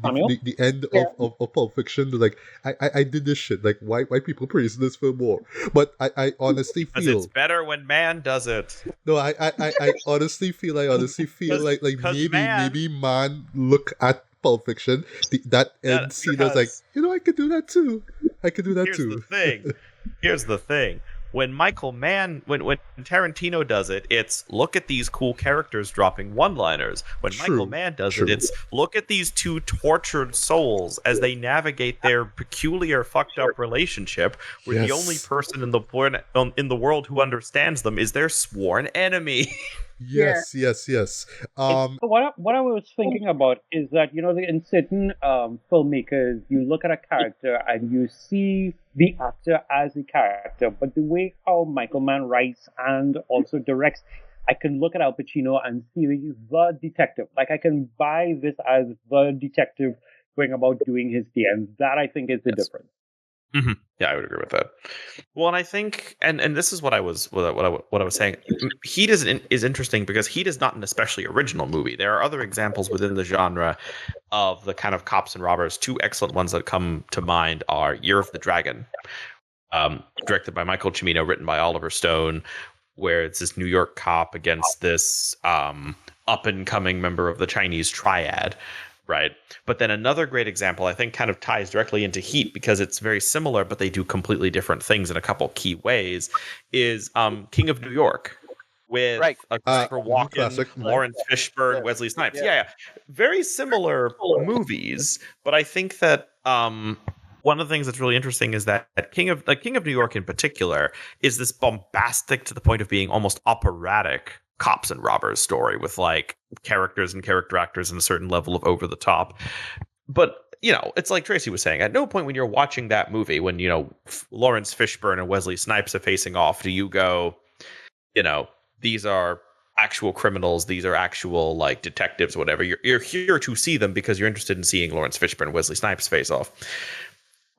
end of Pulp Fiction. Like, I did this shit. Like, why people praise this film more? But I honestly feel it's better when man does it. No, I honestly feel like maybe man look at Pulp Fiction, that end scene was like, you know, I could do that too. Here's the thing. When Michael Mann, when Tarantino does it, it's look at these cool characters dropping one-liners. When Michael Mann does it, it's look at these two tortured souls as they navigate their peculiar, fucked up relationship, where the only person in the world who understands them is their sworn enemy. Yes, yes, yes. So what I was thinking about is that, in certain filmmakers, you look at a character and you see the actor as a character, but the way how Michael Mann writes and also directs, I can look at Al Pacino and see the detective. Like, I can buy this as the detective going about doing his day, and that, I think, is the difference. Mm-hmm. Yeah, I would agree with that. Well, and I think, and this is what I was saying. Heat is interesting because Heat is not an especially original movie. There are other examples within the genre of the kind of cops and robbers. Two excellent ones that come to mind are Year of the Dragon, directed by Michael Cimino, written by Oliver Stone, where it's this New York cop against this up and coming member of the Chinese triad. Right. But then another great example, I think, kind of ties directly into Heat because it's very similar, but they do completely different things in a couple key ways, is King of New York with Christopher Walken, classic. Lawrence Fishburne, Wesley Snipes. Yeah. Very similar movies. But I think that one of the things that's really interesting is that King of New York in particular is this bombastic to the point of being almost operatic cops and robbers story with like characters and character actors and a certain level of over the top. But it's like Tracy was saying, at no point when you're watching that movie, when Lawrence Fishburne and Wesley Snipes are facing off, do you go, these are actual criminals, these are actual like detectives, whatever. You're here to see them because you're interested in seeing Lawrence Fishburne and Wesley Snipes face off.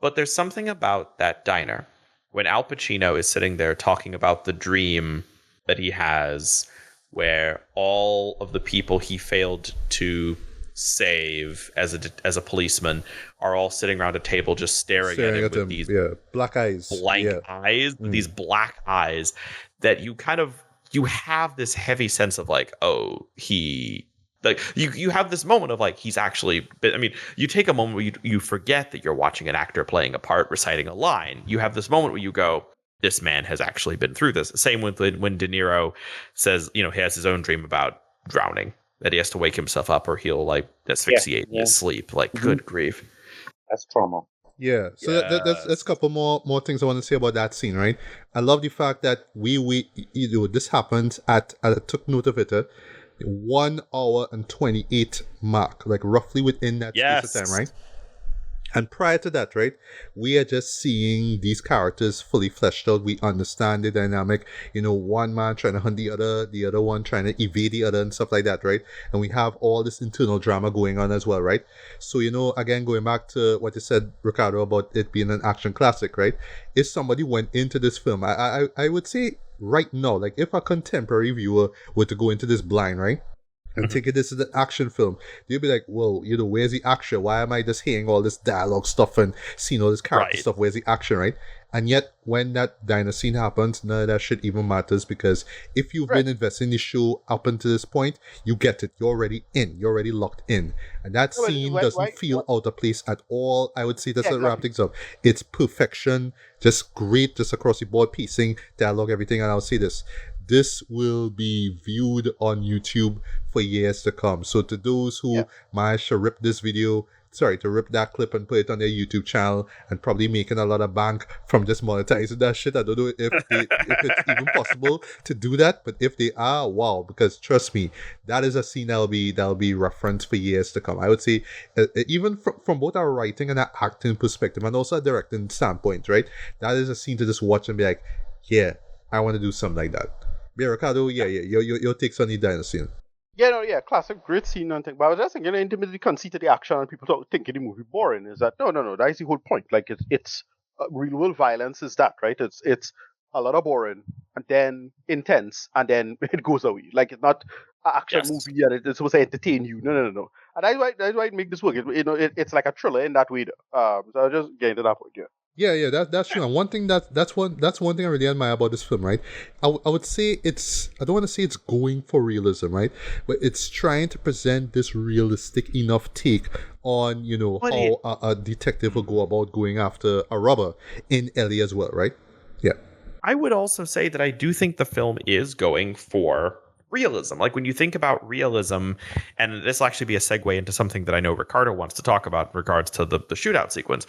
But there's something about that diner when Al Pacino is sitting there talking about the dream that he has, where all of the people he failed to save as a policeman are all sitting around a table just staring at him with these black eyes, blank eyes, these black eyes that you have this heavy sense of like, oh, he. Like you have this moment of like he's actually. I mean, you take a moment where you forget that you're watching an actor playing a part, reciting a line. You have this moment where you go, this man has actually been through this. Same with when De Niro says, he has his own dream about drowning, that he has to wake himself up or he'll like asphyxiate in his sleep. Like, good grief, that's trauma. Yeah, so there's a couple more things I want to say about that scene, right? I love the fact that this happened I took note of it. 1 hour and 28 mark, like roughly within that space of time, right? And prior to that, right, we are just seeing these characters fully fleshed out. We understand the dynamic, one man trying to hunt the other one trying to evade the other and stuff like that, right? And we have all this internal drama going on as well, right? So, again, going back to what you said, Ricardo, about it being an action classic, right? If somebody went into this film, I would say right now, like if a contemporary viewer were to go into this blind, right? And thinking this is an action film, you'd be like, well, where's the action? Why am I just hearing all this dialogue stuff and seeing all this character stuff? Where's the action, right? And yet, when that diner scene happens, none of that shit even matters because if you've been investing in the show up until this point, you get it. You're already in. You're already locked in. And that scene doesn't feel out of place at all. I would say that's a wrap things up. It's perfection, just great, just across the board, pacing, dialogue, everything. And I'll say this. This will be viewed on YouTube for years to come. So to those who managed to rip that clip and put it on their YouTube channel and probably making a lot of bank from just monetizing that shit. I don't know if it's even possible to do that, but if they are, wow, because trust me, that is a scene that'll be referenced for years to come. I would say, even from both our writing and our acting perspective and also a directing standpoint, right? That is a scene to just watch and be like, yeah, I want to do something like that. Yeah, Ricardo, your takes on the dynasty. Classic, great scene and thing. But I was just thinking, intimately conceit of the action and people thinking the movie boring is that no, that is the whole point. Like it's real world violence is that, right? It's a lot of boring and then intense and then it goes away. Like it's not an action movie and it's supposed to entertain you. No. And that's why it makes this work. It's like a thriller in that way. So I was just getting to that point. Yeah, that's true. And one thing that's one thing I really admire about this film, right? I would say I don't want to say it's going for realism, right? But it's trying to present this realistic enough take on, how a detective will go about going after a robber in LA as well, right? Yeah. I would also say that I do think the film is going for realism. Like when you think about realism, and this will actually be a segue into something that I know Ricardo wants to talk about in regards to the shootout sequence.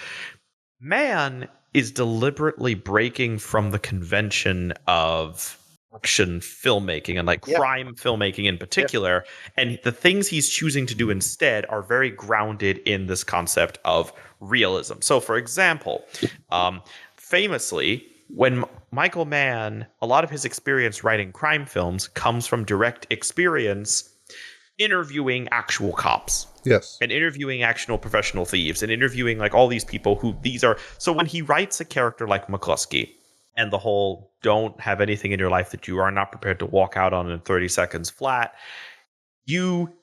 Mann is deliberately breaking from the convention of action filmmaking and like crime filmmaking in particular. And the things he's choosing to do instead are very grounded in this concept of realism. So, for example, famously, when Michael Mann, a lot of his experience writing crime films comes from direct experience interviewing actual cops. Yes. And interviewing actual professional thieves and interviewing like all these people who these are. So when he writes a character like McCluskey and the whole don't have anything in your life that you are not prepared to walk out on in 30 seconds flat, you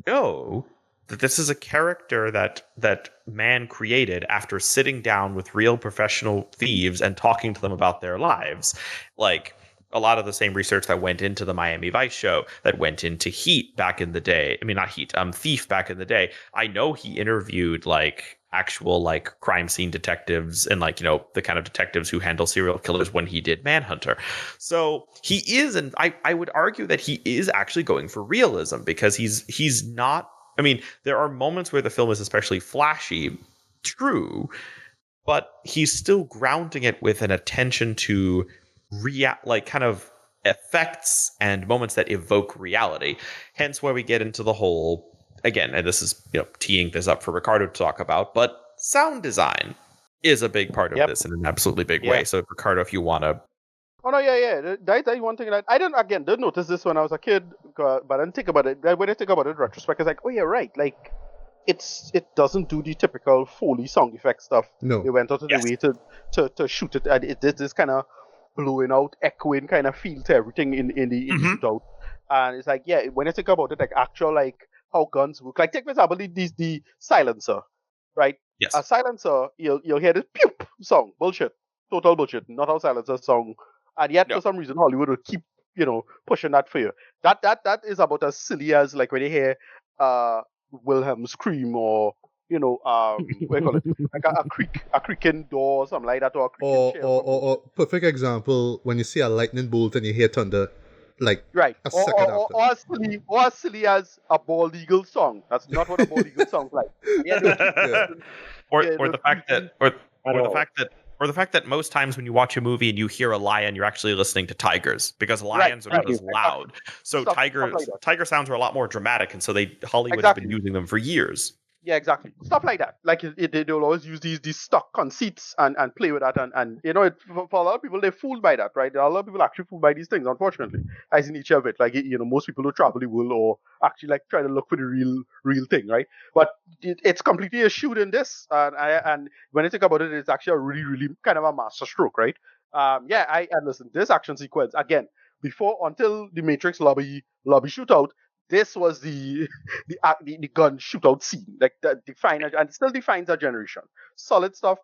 know that this is a character that Mann created after sitting down with real professional thieves and talking to them about their lives. Like a lot of the same research that went into the Miami Vice show, that went into Heat back in the day. I mean, not Heat, Thief back in the day. I know he interviewed like actual like crime scene detectives and like, you know, the kind of detectives who handle serial killers when he did Manhunter. So he is, and I would argue that he is actually going for realism because he's not, I mean, there are moments where the film is especially flashy, true, but he's still grounding it with an attention to like kind of effects and moments that evoke reality. Hence where we get into the whole, again, and this is, you know, teeing this up for Ricardo to talk about, but sound design is a big part of this in an absolutely big way. So Ricardo, if you want to. Oh no, yeah. That's one thing that I didn't notice this when I was a kid, but I didn't think about it. When I think about it in retrospect, it's like, oh yeah, right. Like it doesn't do the typical Foley sound effect stuff. No. They went out of the way to shoot it, and it did this kind of blowing out, echoing kind of feel to everything in the shootout. And it's like, yeah, when I think about it, like actual like how guns work. Like take for example the silencer, right? Yes. A silencer, you'll hear this pew song, bullshit, total bullshit, not how silencer song. And yet for some reason Hollywood would keep, you know, pushing that for you. That is about as silly as like when you hear Wilhelm scream or, you know, what do you call it? Like a creaking door or something like that, or a creaking chair. Or perfect example, when you see a lightning bolt and you hear thunder, like a second after. Or as silly as a bald eagle song. That's not what a bald eagle sounds like. Or the fact that most times when you watch a movie and you hear a lion, you're actually listening to tigers because lions are not as loud. So tiger sounds are a lot more dramatic, and so Hollywood has been using them for years. Yeah, exactly. Stuff like that. Like they'll always use these stock conceits and play with that, and you know, for a lot of people, they're fooled by that, right? A lot of people actually fooled by these things, unfortunately, as in each of it. Like, you know, most people who travel the world or actually like try to look for the real thing, right? But it's completely a shoot in this, and when I think about it, it's actually a really, really kind of a master stroke, right? And listen, this action sequence again until the Matrix lobby shootout. This was the gun shootout scene, like that define and still defines our generation. Solid stuff.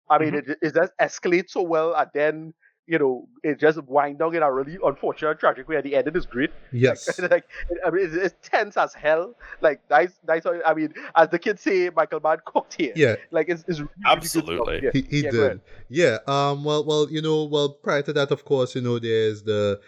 I mean, it just escalates so well, and then, you know, it just wind down in a really unfortunate, tragic way. At the end, it is great. Yes. Like I mean, it's tense as hell. Like nice. I mean, as the kids say, Michael Mann cooked here. Yeah. Like it's really absolutely. Good stuff. He did. Yeah. Well, you know, prior to that, of course, you know, there's the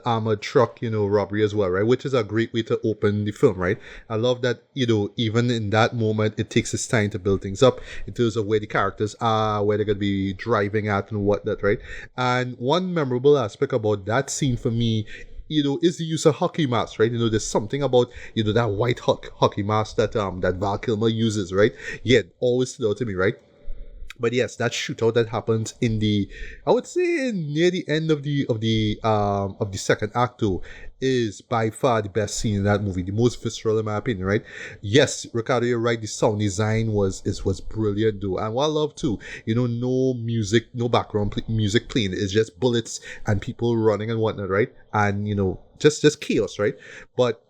armored truck, you know, robbery as well, right? Which is a great way to open the film, right? I love that, you know, even in that moment, it takes its time to build things up in terms of where the characters are, where they're going to be driving at and whatnot, right? And one memorable aspect about that scene for me, you know, is the use of hockey masks, right? You know, there's something about, you know, that white hockey mask that Val Kilmer uses, right? Yeah, it always stood out to me, right? But yes, that shootout that happens in I would say near the end of the second act too, is by far the best scene in that movie, the most visceral in my opinion, right? Yes, Ricardo, you're right. The sound design was brilliant, though, and what I love too, you know, no music, no background music playing. It's just bullets and people running and whatnot, right? And you know, just chaos, right? But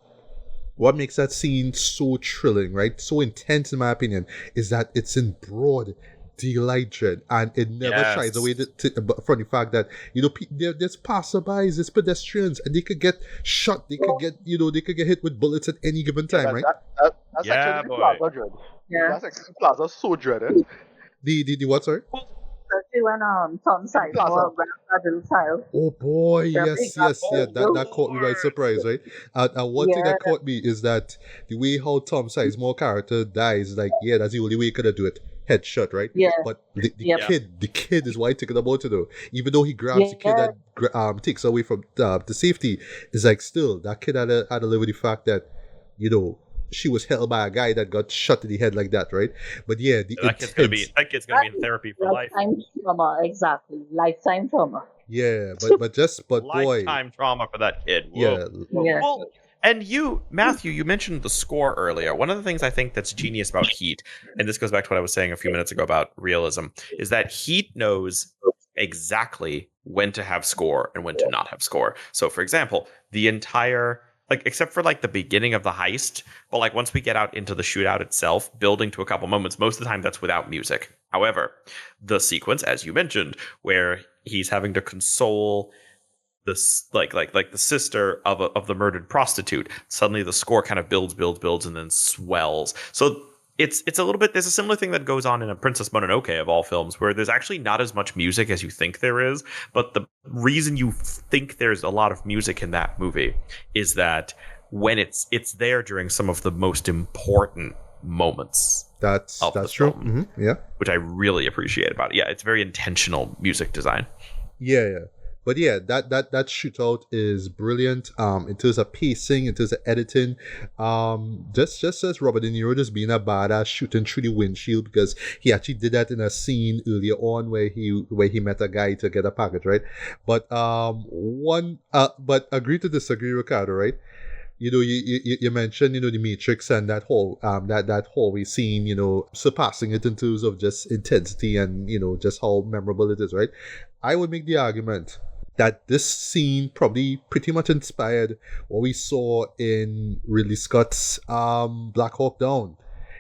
what makes that scene so thrilling, right? So intense, in my opinion, is that it's in broad daylight, dread, and it never shies away from the fact that, you know, there's passerbys, there's pedestrians, and they could get shot, they could get hit with bullets at any given time, right? That's actually Plaza dread. Yeah, that's actually Plaza so dreaded. The what, sorry? Especially when Tom Size was a little child. Oh boy, yes, that caught me by surprise, right? And one thing that caught me is that the way how Tom Sizemore character dies, like, yeah, that's the only way he could have do it. headshot, right? Yeah. But the Yep. kid is why thinking about it though. Even though he grabs the kid Yeah. and takes away from the safety, it's like still that kid had to live with the fact that, you know, she was held by a guy that got shot in the head like that, right? But yeah, That kid's gonna be in therapy for life. Lifetime trauma, exactly. Lifetime trauma. Yeah, but boy, Lifetime trauma for that kid. Whoa. yeah, Yeah. Well, and you, Matthew, you mentioned the score earlier. One of the things I think that's genius about Heat, and this goes back to what I was saying a few minutes ago about realism, is that Heat knows exactly when to have score and when to not have score. So, for example, the entire, like, except for like the beginning of the heist, but like once we get out into the shootout itself, building to a couple moments, most of the time that's without music. However, the sequence, as you mentioned, where he's having to console this like the sister of the murdered prostitute, suddenly the score kind of builds and then swells. So it's a little bit, there's a similar thing that goes on in A Princess Mononoke of all films, where there's actually not as much music as you think there is, but the reason you think there's a lot of music in that movie is that when it's there during some of the most important moments. That's true. Film, Yeah, which I really appreciate about it. Yeah, it's very intentional music design. yeah. But yeah, that shootout is brilliant. In terms of pacing, in terms of editing, just as Robert De Niro just being a badass shooting through the windshield, because he actually did that in a scene earlier on where he met a guy to get a package, right? But but agree to disagree, Ricardo, right? You know, you mentioned, you know, the Matrix and that whole that hallway scene, you know, surpassing it in terms of just intensity and, you know, just how memorable it is, right? I would make the argument that this scene probably pretty much inspired what we saw in Ridley Scott's Black Hawk Down.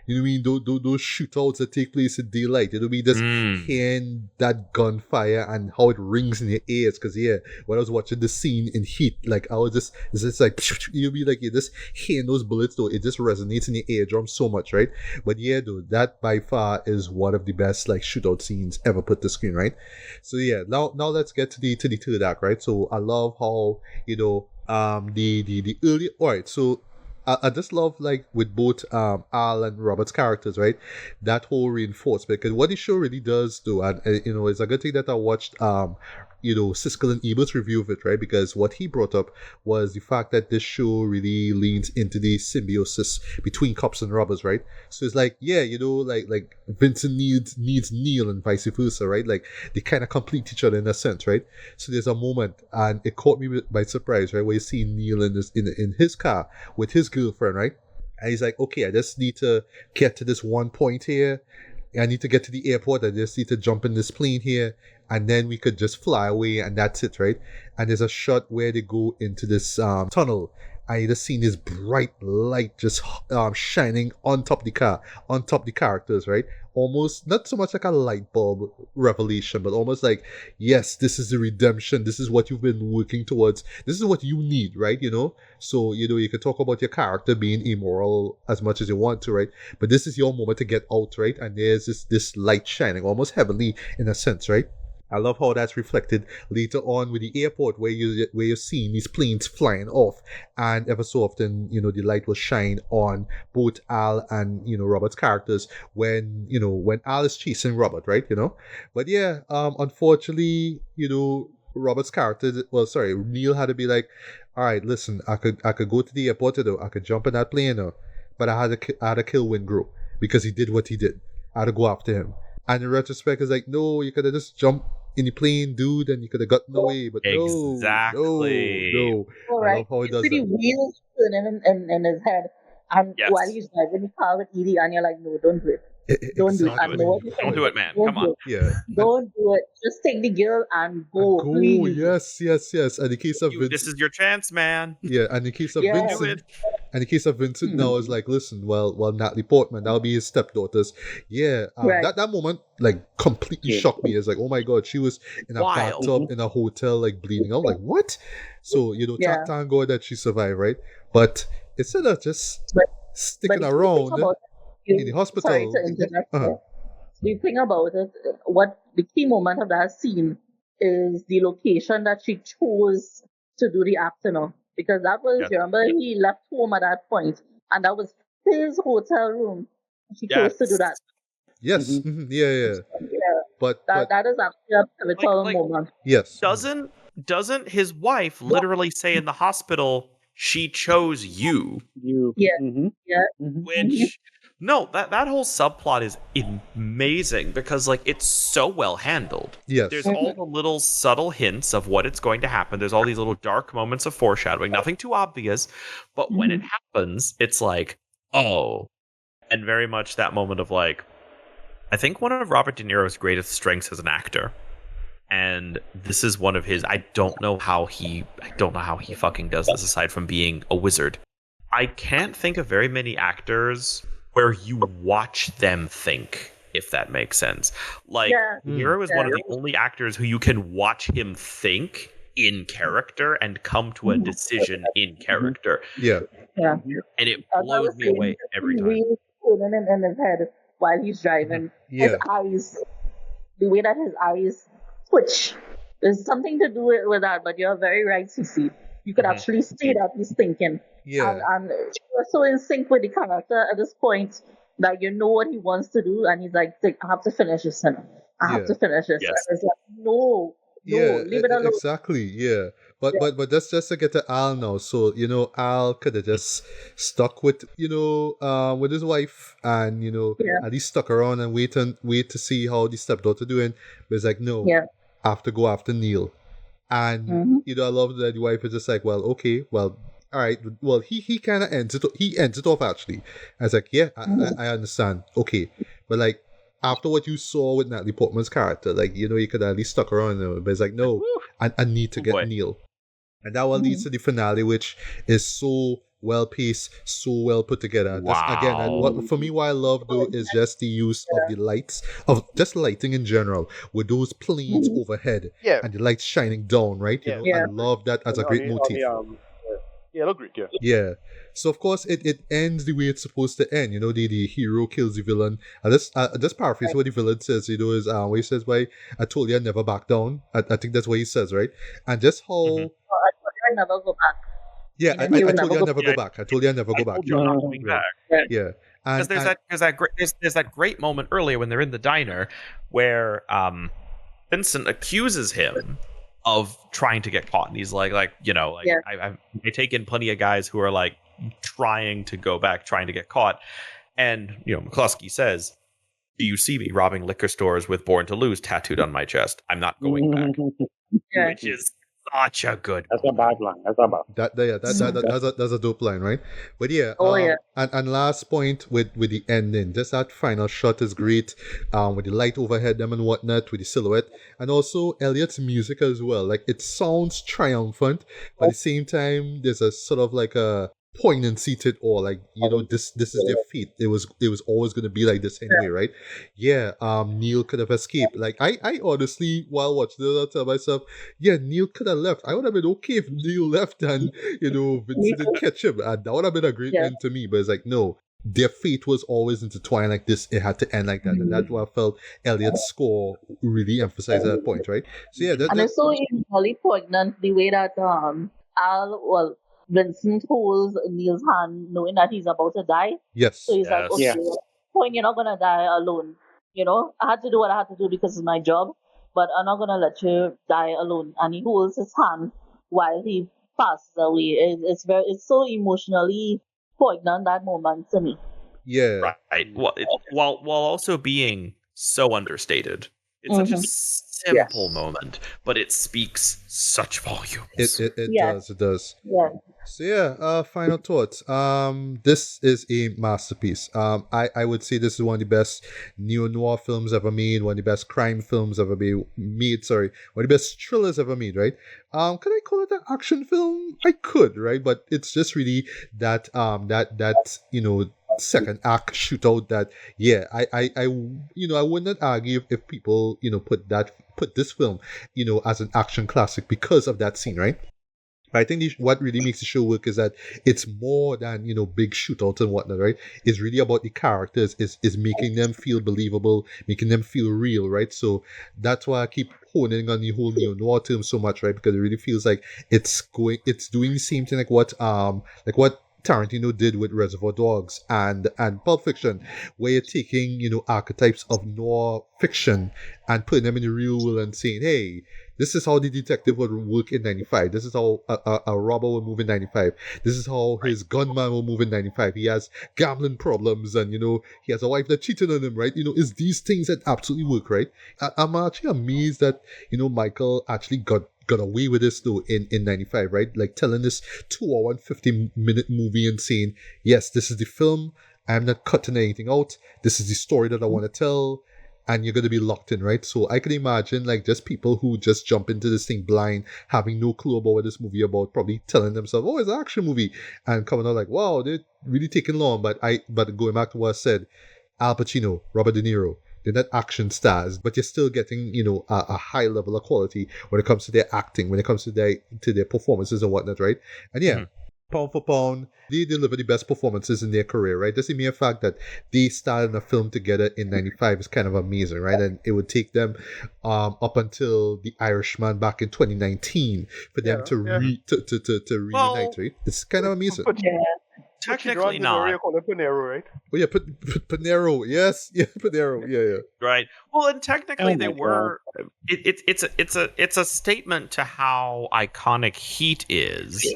You know what I mean? Those shootouts that take place in daylight. You know what I mean? Just hearing that gunfire and how it rings in your ears. Because, yeah, when I was watching the scene in Heat, like, I was just, it's just like, you'll be like, you're just hearing those bullets, though. It just resonates in your eardrum so much, right? But, yeah, though, that by far is one of the best, like, shootout scenes ever put to screen, right? So, yeah, now let's get to the third act, right? So, I love how, you know, the early, all right, so, I just love, like, with both Al and Robert's characters, right? That whole reinforcement, because what the show really does do, and you know, it's a good thing that I watched you know, Siskel and Ebert's review of it, right? Because what he brought up was the fact that this show really leans into the symbiosis between cops and robbers, right? So it's like, yeah, you know, like Vincent needs Neil and vice versa, right? Like they kind of complete each other in a sense, right? So there's a moment, and it caught me by surprise, right, where you see Neil in his car with his girlfriend, right? And he's like, okay, I just need to get to this one point here. I need to get to the airport. I just need to jump in this plane here, and then we could just fly away, and that's it, right? And there's a shot where they go into this tunnel. I just seen this bright light just shining on top of the car, on top of the characters, right? Almost not so much like a light bulb revelation, but almost like, yes, this is the redemption. This is what you've been working towards. This is what you need, right? You know? So, you know, you can talk about your character being immoral as much as you want to, right? But this is your moment to get out, right? And there's this light shining, almost heavenly in a sense, right? I love how that's reflected later on with the airport where you're seeing these planes flying off, and ever so often, you know, the light will shine on both Al and, you know, Robert's characters when Al is chasing Robert, right? You know, but yeah, unfortunately, you know, Robert's character, Neil had to be like, all right, listen, I could go to the airport though, I could jump in that plane though, but I had to kill Wingro because he did what he did. I had to go after him. And in retrospect, it's like, no, you could have just jumped in the plane, dude, and you could have gotten away. But exactly. no. All I right. love how he You does see the that. wheels turning in his head, and Yes. while he's driving the car with Edie, and you're like, no, don't do it. Don't do it. I know what you're Don't saying. do it, man. Don't Come do on. it. Yeah. Don't do it. Just take the girl and go, Go, please. yes. And in case of Vincent, This is your chance, man. yeah, and in case of Yeah. Vincent, now is like, listen, well, Natalie Portman, that'll be his stepdaughters. Yeah, Right. that moment like completely shocked me. It's like, oh my god, she was in a Wild. bathtub in a hotel, like bleeding out. Like what? So you know, Yeah. thank God that she survived, right? But instead of just But sticking if you around think about in the hospital, Sorry to interrupt. Uh-huh. The thing about it, what the key moment of that scene is the location that she chose to do the act, you know, because that was, Yes. remember, he left home at that point, and that was his hotel room. She chose to do that. Yes. Yeah. Yeah, But that is actually a pivotal Like- moment. yes. Doesn't his wife literally say in the hospital she chose you? You. Yeah. Mhm. Yeah. Which no, that whole subplot is amazing because like it's so well handled. Yes. There's all the little subtle hints of what it's going to happen. There's all these little dark moments of foreshadowing, nothing too obvious, but when it happens, it's like, oh, and very much that moment of like, I think one of Robert De Niro's greatest strengths as an actor, and this is one of his. I don't know how he fucking does this aside from being a wizard. I can't think of very many actors where you watch them think, if that makes sense. Like, De Niro is one of the only actors who you can watch him think in character and come to a decision in character. Yeah. Yeah. And it blows me away every time. Really turning in his head while he's driving. Yeah. His eyes, the way that his eyes twitch. There's something to do with that, but you're very right, CC. You could actually see that he's thinking. Yeah. And you're so in sync with the character at this point that you know what he wants to do, and he's like, I have to finish this. I have to finish this. Yes. And it's like, no, leave it alone. Exactly. Yeah. But that's just to get to Al now. So, Al could have just stuck with, with his wife and, at least stuck around and wait to see how the stepdaughter doing. But it's like, no, I have to go after Neil. And, I love that the wife is just like, well, okay, well, all right. Well, he kind of ends it off, actually. I was like, yeah, I understand. Okay. But, like, after what you saw with Natalie Portman's character, like, you could at least stuck around. But it's like, no, I need to get Neil. And that one leads to the finale, which is so well paced, so well put together. Wow. Again, and what I love though is just the use of the lights, of just lighting in general, with those planes overhead and the lights shining down, right? I love that as a great motif. Yeah, look great, yeah. Yeah. So of course it ends the way it's supposed to end. The hero kills the villain. I just paraphrase what the villain says. Is where he says, "Why I told you I'd never back down." I think that's what he says, right? And just how I told you I'd never go back. Yeah, I told you I'd never go back. I told you I'd never go back. You're not going back. Yeah. Because there's that great moment earlier when they're in the diner where Vincent accuses him of trying to get caught, and he's like I take in plenty of guys who are like trying to go back, trying to get caught, and McCluskey says, "Do you see me robbing liquor stores with 'Born to Lose' tattooed on my chest? I'm not going back." Which is such a good. That's a bad line. That's a bad. That's a dope line, right? But yeah. And last point with the ending, just that final shot is great. With the light overhead them and whatnot, with the silhouette, and also Elliot's music as well. Like it sounds triumphant, but at the same time, there's a sort of like a poignancy to it all. Like this is their fate. It was always going to be like this anyway, right? Yeah. Neil could have escaped. Like I honestly, while watching it, I tell myself, yeah, Neil could have left. I would have been okay if Neil left and Vincent didn't catch him, and that would have been a great end to me. But it's like, no, their fate was always intertwined like this. It had to end like that, and that's what I felt Elliot's score really emphasized at that point, right? So yeah, and it's so really poignant the way that Vincent holds Neil's hand, knowing that he's about to die. Yes. So he's like, okay, point, you're not gonna die alone. I had to do what I had to do because it's my job, but I'm not gonna let you die alone. And he holds his hand while he passes away. It's so emotionally poignant, that moment to me. Yeah. Right. While also being so understated. It's such a simple moment, but it speaks such volumes. It does. Yeah. So yeah, final thoughts. This is a masterpiece. I would say this is one of the best neo-noir films ever made, one of the best crime films ever made, one of the best thrillers ever made, right? Could I call it an action film? I could, right? But it's just really that second act shootout that I would not argue if people put this film as an action classic because of that scene, right? But I think what really makes the show work is that it's more than big shootouts and whatnot, right? It's really about the characters, is making them feel believable, making them feel real, right? So that's why I keep honing on the whole neo-noir term so much, right? Because it really feels like it's doing the same thing like what Tarantino did with Reservoir Dogs and Pulp Fiction, where you're taking, archetypes of noir fiction and putting them in the real world and saying, hey, this is how the detective would work in 95. This is how a robber will move in 95. This is how his gunman will move in 95. He has gambling problems and, he has a wife that cheated on him, right? It's these things that absolutely work, right? I'm actually amazed that, Michael actually got away with this though in 95, right? Like telling this 2 hour and 50-minute movie and saying, yes, this is the film. I'm not cutting anything out. This is the story that I want to tell. And you're going to be locked in, right? So I can imagine like just people who just jump into this thing blind, having no clue about what this movie about, probably telling themselves, oh, it's an action movie, and coming out like, wow, they're really taking long. But going back to what I said, Al Pacino, Robert De Niro, they're not action stars, but you're still getting, a high level of quality when it comes to their acting, when it comes to their performances and whatnot, right? And yeah, pound for pound, they deliver the best performances in their career, right? Just the mere fact that they started in a film together in 95 is kind of amazing, right? And it would take them up until The Irishman back in 2019 for them to reunite, right? It's kind of amazing. Technically not. Panero, right? Oh yeah, Panero. Yes, yeah, Panero. Yeah. Right. Well, and technically they were. It's a statement to how iconic Heat is.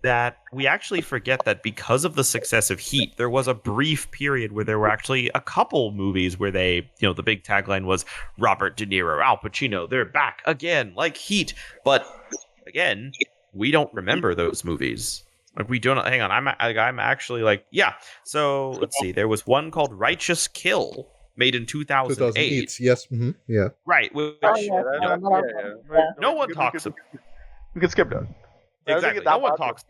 That we actually forget that because of the success of Heat, there was a brief period where there were actually a couple movies where they, the big tagline was Robert De Niro, Al Pacino, they're back again, like Heat. But again, we don't remember those movies. Like we don't. Hang on, I'm actually like, yeah. So let's see. There was one called Righteous Kill, made in 2008. Yes. Mm-hmm. Yeah. Right. Which, no one talks about. We can skip that. Exactly. No one talks.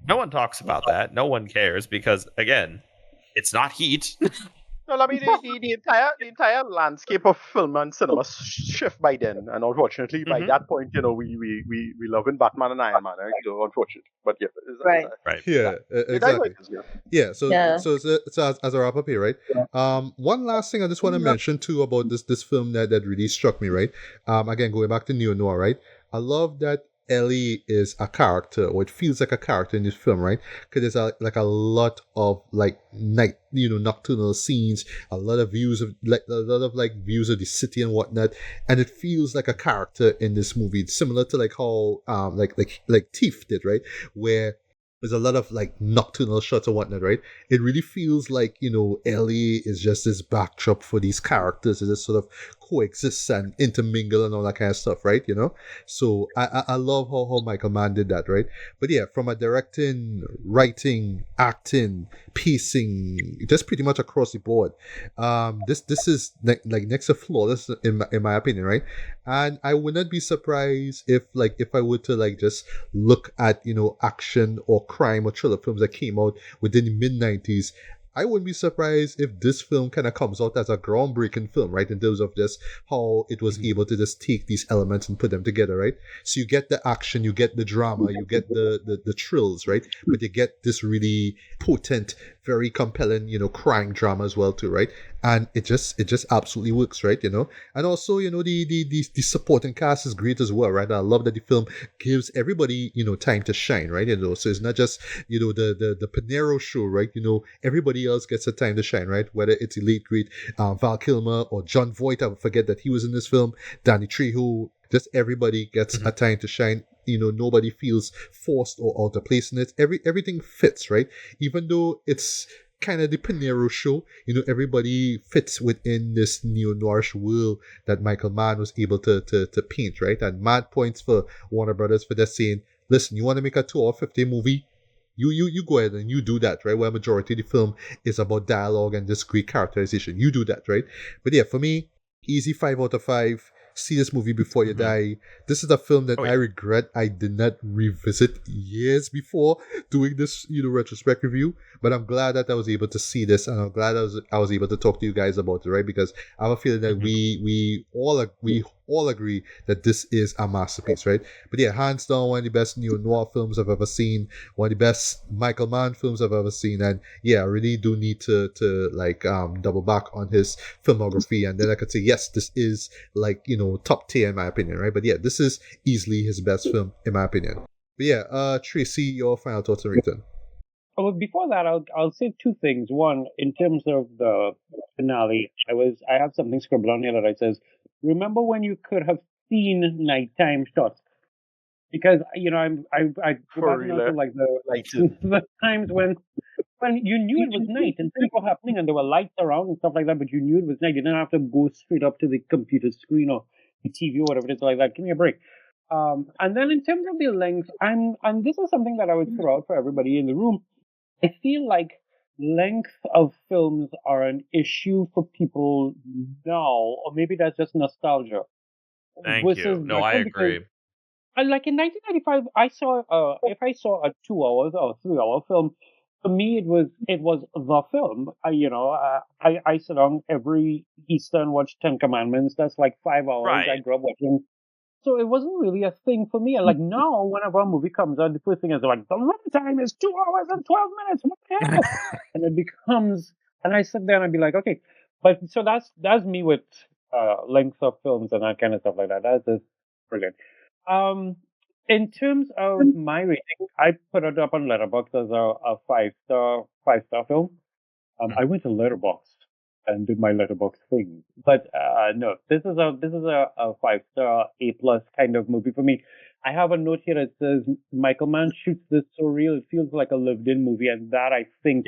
No one talks about that. No one cares because again, it's not Heat. No, I mean the entire landscape of film and cinema shift by then, and unfortunately, by that point, we loving Batman and Iron Man, right? Unfortunate, but yeah, right. Yeah, exactly. Yeah, so as a wrap up here, right? Yeah. One last thing I just want to mention too about this film that really struck me, right? Again, going back to neo noir, right? I love that Ellie is a character, or it feels like a character in this film, right? Because there's a lot of like night, nocturnal scenes, a lot of views of views of the city and whatnot, and it feels like a character in this movie. It's similar to like how like Thief did, right? Where there's a lot of like nocturnal shots and whatnot, right? It really feels like, Ellie is just this backdrop for these characters that just sort of coexist and intermingle and all that kind of stuff, right? So I love how Michael Mann did that, right? But yeah, from a directing, writing, acting, pacing, just pretty much across the board, this is like next to flawless in my opinion, right? And I would not be surprised if I were to like just look at action or crime or thriller films that came out within the mid-90s. I wouldn't be surprised if this film kind of comes out as a groundbreaking film, right? In terms of just how it was able to just take these elements and put them together, right? So you get the action, you get the drama, you get the thrills, right? But you get this really potent, very compelling, crime drama as well too, right? And it just absolutely works, right? And also, the supporting cast is great as well, right? I love that the film gives everybody, time to shine, right? So it's not just, the Panero show, right? Everybody else gets a time to shine, right? Whether it's the late great Val Kilmer or John Voight, I forget that he was in this film, Danny Trejo, just everybody gets a time to shine. Nobody feels forced or out of place in it. Everything fits, right? Even though it's kind of the Panero show, everybody fits within this neo-noirish world that Michael Mann was able to paint, right? And mad points for Warner Brothers for just saying, listen, you want to make a 2 hour 50 movie? You go ahead and you do that, right? Where majority of the film is about dialogue and just great characterization. You do that, right? But yeah, for me, easy 5 out of 5. See this movie before you die. This is a film that I regret I did not revisit years before doing this, retrospect review. But I'm glad that I was able to see this, and I'm glad I was able to talk to you guys about it, right? Because I have a feeling that we all agree that this is a masterpiece, right? But yeah, hands down, one of the best neo-noir films I've ever seen, one of the best Michael Mann films I've ever seen, and yeah, I really do need to double back on his filmography, and then I could say, yes, this is top tier in my opinion, right? But yeah, this is easily his best film in my opinion. But yeah, Tracy, your final thoughts on Return. Well, before that, I'll say two things. One, in terms of the finale, I have something scribbled on here that says, "Remember when you could have seen nighttime shots?" Because I go For back real, now to like lighting. the times when you knew it was night and things were happening and there were lights around and stuff like that, but you knew it was night. You didn't have to go straight up to the computer screen or the TV or whatever it is like that. Give me a break. And then in terms of the length, and this is something that I would throw out for everybody in the room. I feel like length of films are an issue for people now, or maybe that's just nostalgia. Thank you. No, I agree. Like in 1995, if I saw a 2 hours or 3 hour film, for me it was the film. I sit down every Easter and watch Ten Commandments. That's like 5 hours. Right. I grew up watching. So it wasn't really a thing for me. And like now, whenever a movie comes out, the first thing is like, the runtime is 2 hours and 12 minutes. What the hell? And it becomes, and I sit there and I'd be like, okay. But so that's me with length of films and that kind of stuff like that. That's just brilliant. In terms of my rating, I put it up on Letterboxd as a 5-star film. I went to Letterboxd and did my Letterboxd thing, but no, this is a 5-star A+ kind of movie for me. I have a note here that says Michael Mann shoots this so real it feels like a lived-in movie, and that I think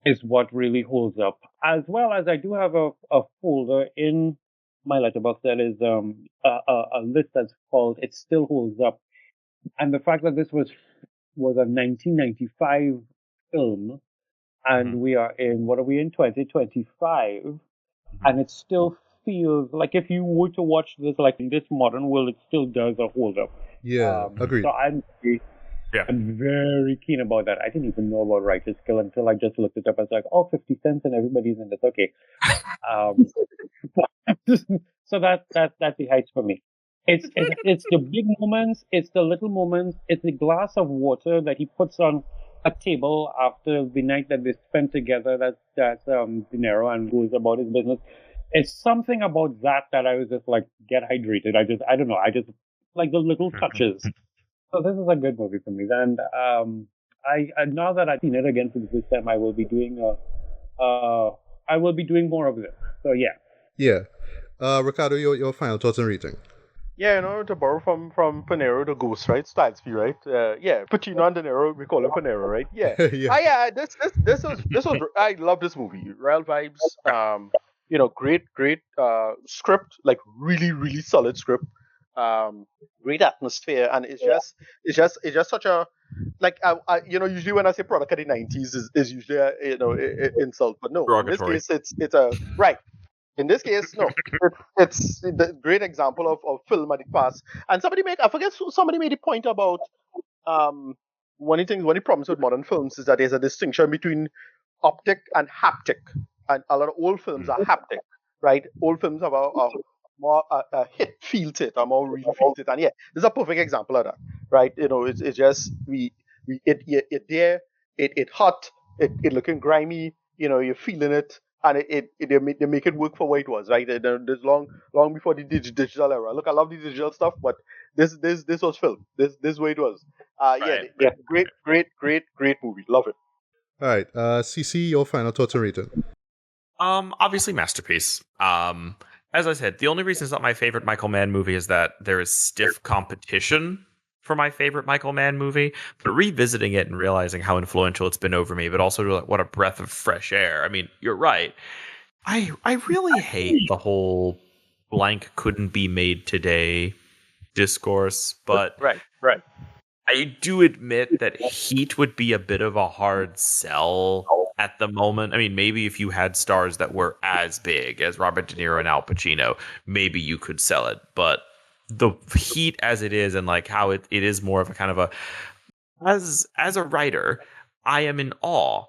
is what really holds up. As well as I do have a folder in my Letterboxd that is a list that's called "It Still Holds Up," and the fact that this was a 1995 film, and we are in 2025, and it still feels like if you were to watch this like in this modern world, it still does hold up. Yeah, agreed. So I'm very keen about that. I didn't even know about writer's skill until I just looked it up. I was like, 50 cents and everybody's in this. Okay. So that's the heights for me. It's the big moments, it's the little moments, it's the glass of water that he puts on a table after the night that they spent together. That's Niro, and goes about his business. It's something about that I was just like, get hydrated. I don't know. I just like the little touches. So this is a good movie for me. And now that I've seen it again for the first time, I will be doing more of this. So yeah. Yeah. Ricardo, your final thoughts and rating. Yeah, to borrow from Panero, the Ghost, right? Styles right? Pacino and De Niro, we call him Panero, right? Yeah. Yeah. This was I love this movie. Real vibes. Great script, like really, really solid script. Great atmosphere, and it's just such a like usually when I say product of the 90s is usually a insult, but no, in this case it's a right. In this case, no, it's the great example of film at the past. And somebody made a point about one of the problems with modern films is that there's a distinction between optic and haptic, and a lot of old films are haptic, right? Old films have a more feel to it, a more real feel to it, and yeah, this is a perfect example of that, right? It's just it there, it hot, it looking grimy, you're feeling it. And they make it work for what it was, right? There's long before the digital era. Look, I love the digital stuff, but this was film. This way it was. Great movie. Love it. All right, CC, your final thoughts and rating. Obviously masterpiece. As I said, the only reason it's not my favorite Michael Mann movie is that there is stiff competition for my favorite Michael Mann movie, but revisiting it and realizing how influential it's been over me, but also like what a breath of fresh air. I mean, you're right. I really hate the whole blank couldn't be made today discourse, but right. I do admit that Heat would be a bit of a hard sell at the moment. I mean, maybe if you had stars that were as big as Robert De Niro and Al Pacino, maybe you could sell it, but the Heat as it is, and like how it is more of a kind of a as a writer, I am in awe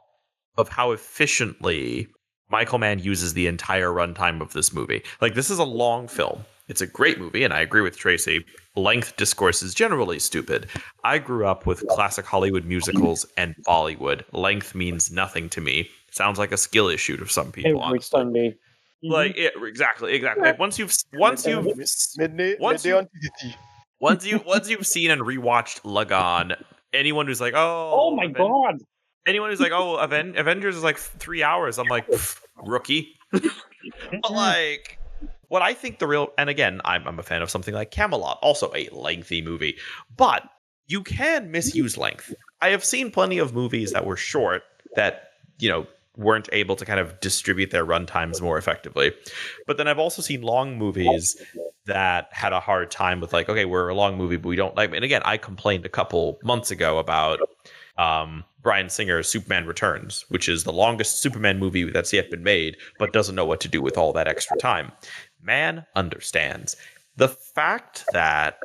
of how efficiently Michael Mann uses the entire runtime of this movie. Like, this is a long film. It's a great movie, and I agree with Tracy. Length discourse is generally stupid. I grew up with classic Hollywood musicals and Bollywood. Length means nothing to me. Sounds like a skill issue to some people. Every Sunday. Like exactly. Like once you've seen and rewatched Lagan, anyone who's like, oh my god, anyone who's like, oh, Avengers is like 3 hours, I'm like, rookie. But like, what I think and again, I'm a fan of something like Camelot, also a lengthy movie, but you can misuse length. I have seen plenty of movies that were short that, weren't able to kind of distribute their runtimes more effectively. But then I've also seen long movies that had a hard time with like, okay, we're a long movie, but we don't like. And again, I complained a couple months ago about Bryan Singer's Superman Returns, which is the longest Superman movie that's yet been made, but doesn't know what to do with all that extra time. Man understands. The fact that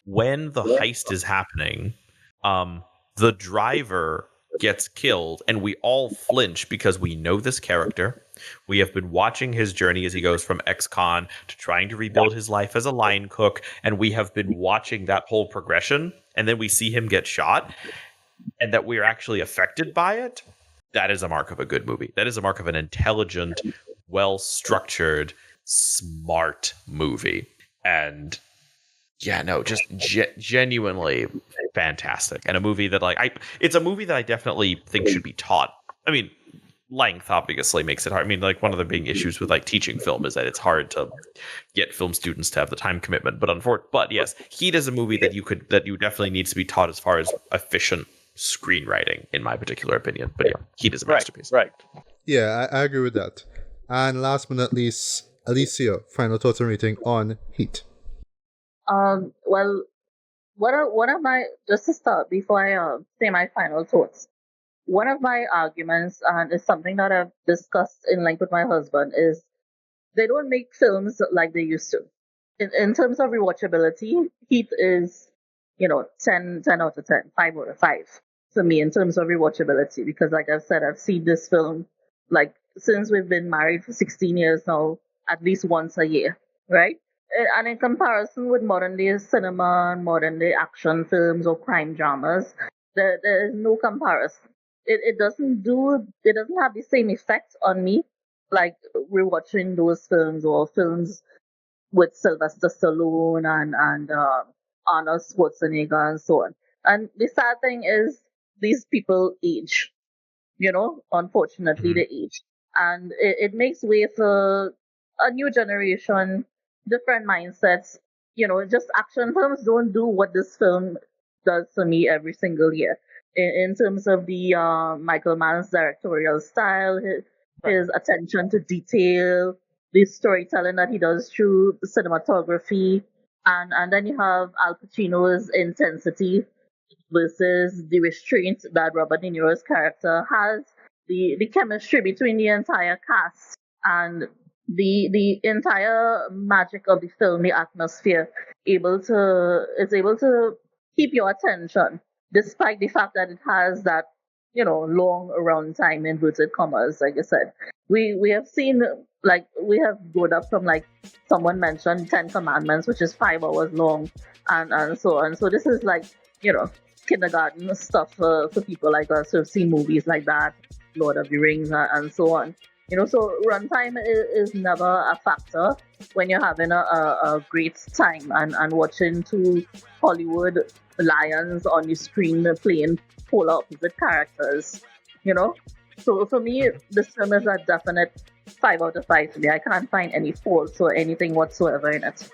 when the heist is happening, the driver gets killed and we all flinch because we know this character. We have been watching his journey as he goes from ex-con to trying to rebuild his life as a line cook, and we have been watching that whole progression, and then we see him get shot, and that we're actually affected by it. That is a mark of a good movie. That is a mark of an intelligent, well-structured, smart movie. And yeah, no, just genuinely fantastic. And a movie that it's a movie that I definitely think should be taught. I mean, length obviously makes it hard. I mean, like one of the big issues with like teaching film is that it's hard to get film students to have the time commitment. But yes, Heat is a movie that you definitely needs to be taught as far as efficient screenwriting, in my particular opinion. But yeah, Heat is a masterpiece. Right. Yeah, I agree with that. And last but not least, Alicia, final thoughts and rating on Heat. Well, one of my, just to start before I say my final thoughts, one of my arguments, and it's something that I've discussed in length with my husband, is they don't make films like they used to. In terms of rewatchability, Heat is, 10 out of 10, 5 out of 5 for me in terms of rewatchability, because like I've said, I've seen this film like since we've been married for 16 years now, at least once a year, right? And in comparison with modern day cinema and modern day action films or crime dramas, there is no comparison. It doesn't have the same effect on me like rewatching those films or films with Sylvester Stallone and Arnold Schwarzenegger and so on. And the sad thing is these people age, unfortunately they age. And it makes way for a new generation, different mindsets. Just action films don't do what this film does for me every single year. In terms of the Michael Mann's directorial style, his attention to detail, the storytelling that he does through the cinematography, and then you have Al Pacino's intensity versus the restraint that Robert De Niro's character has, the chemistry between the entire cast, and the entire magic of the film, the atmosphere, is able to keep your attention, despite the fact that it has that, long runtime, inverted commas, like I said. We have seen, we have grown up from, someone mentioned 10 Commandments, which is 5 hours long, and so on. So this is kindergarten stuff for people like us who have seen movies like that, Lord of the Rings, and so on. So runtime is never a factor when you're having a great time and watching two Hollywood lions on the screen playing polar opposite characters, So for me, this film is a definite 5 out of 5 for me. I can't find any faults or anything whatsoever in it.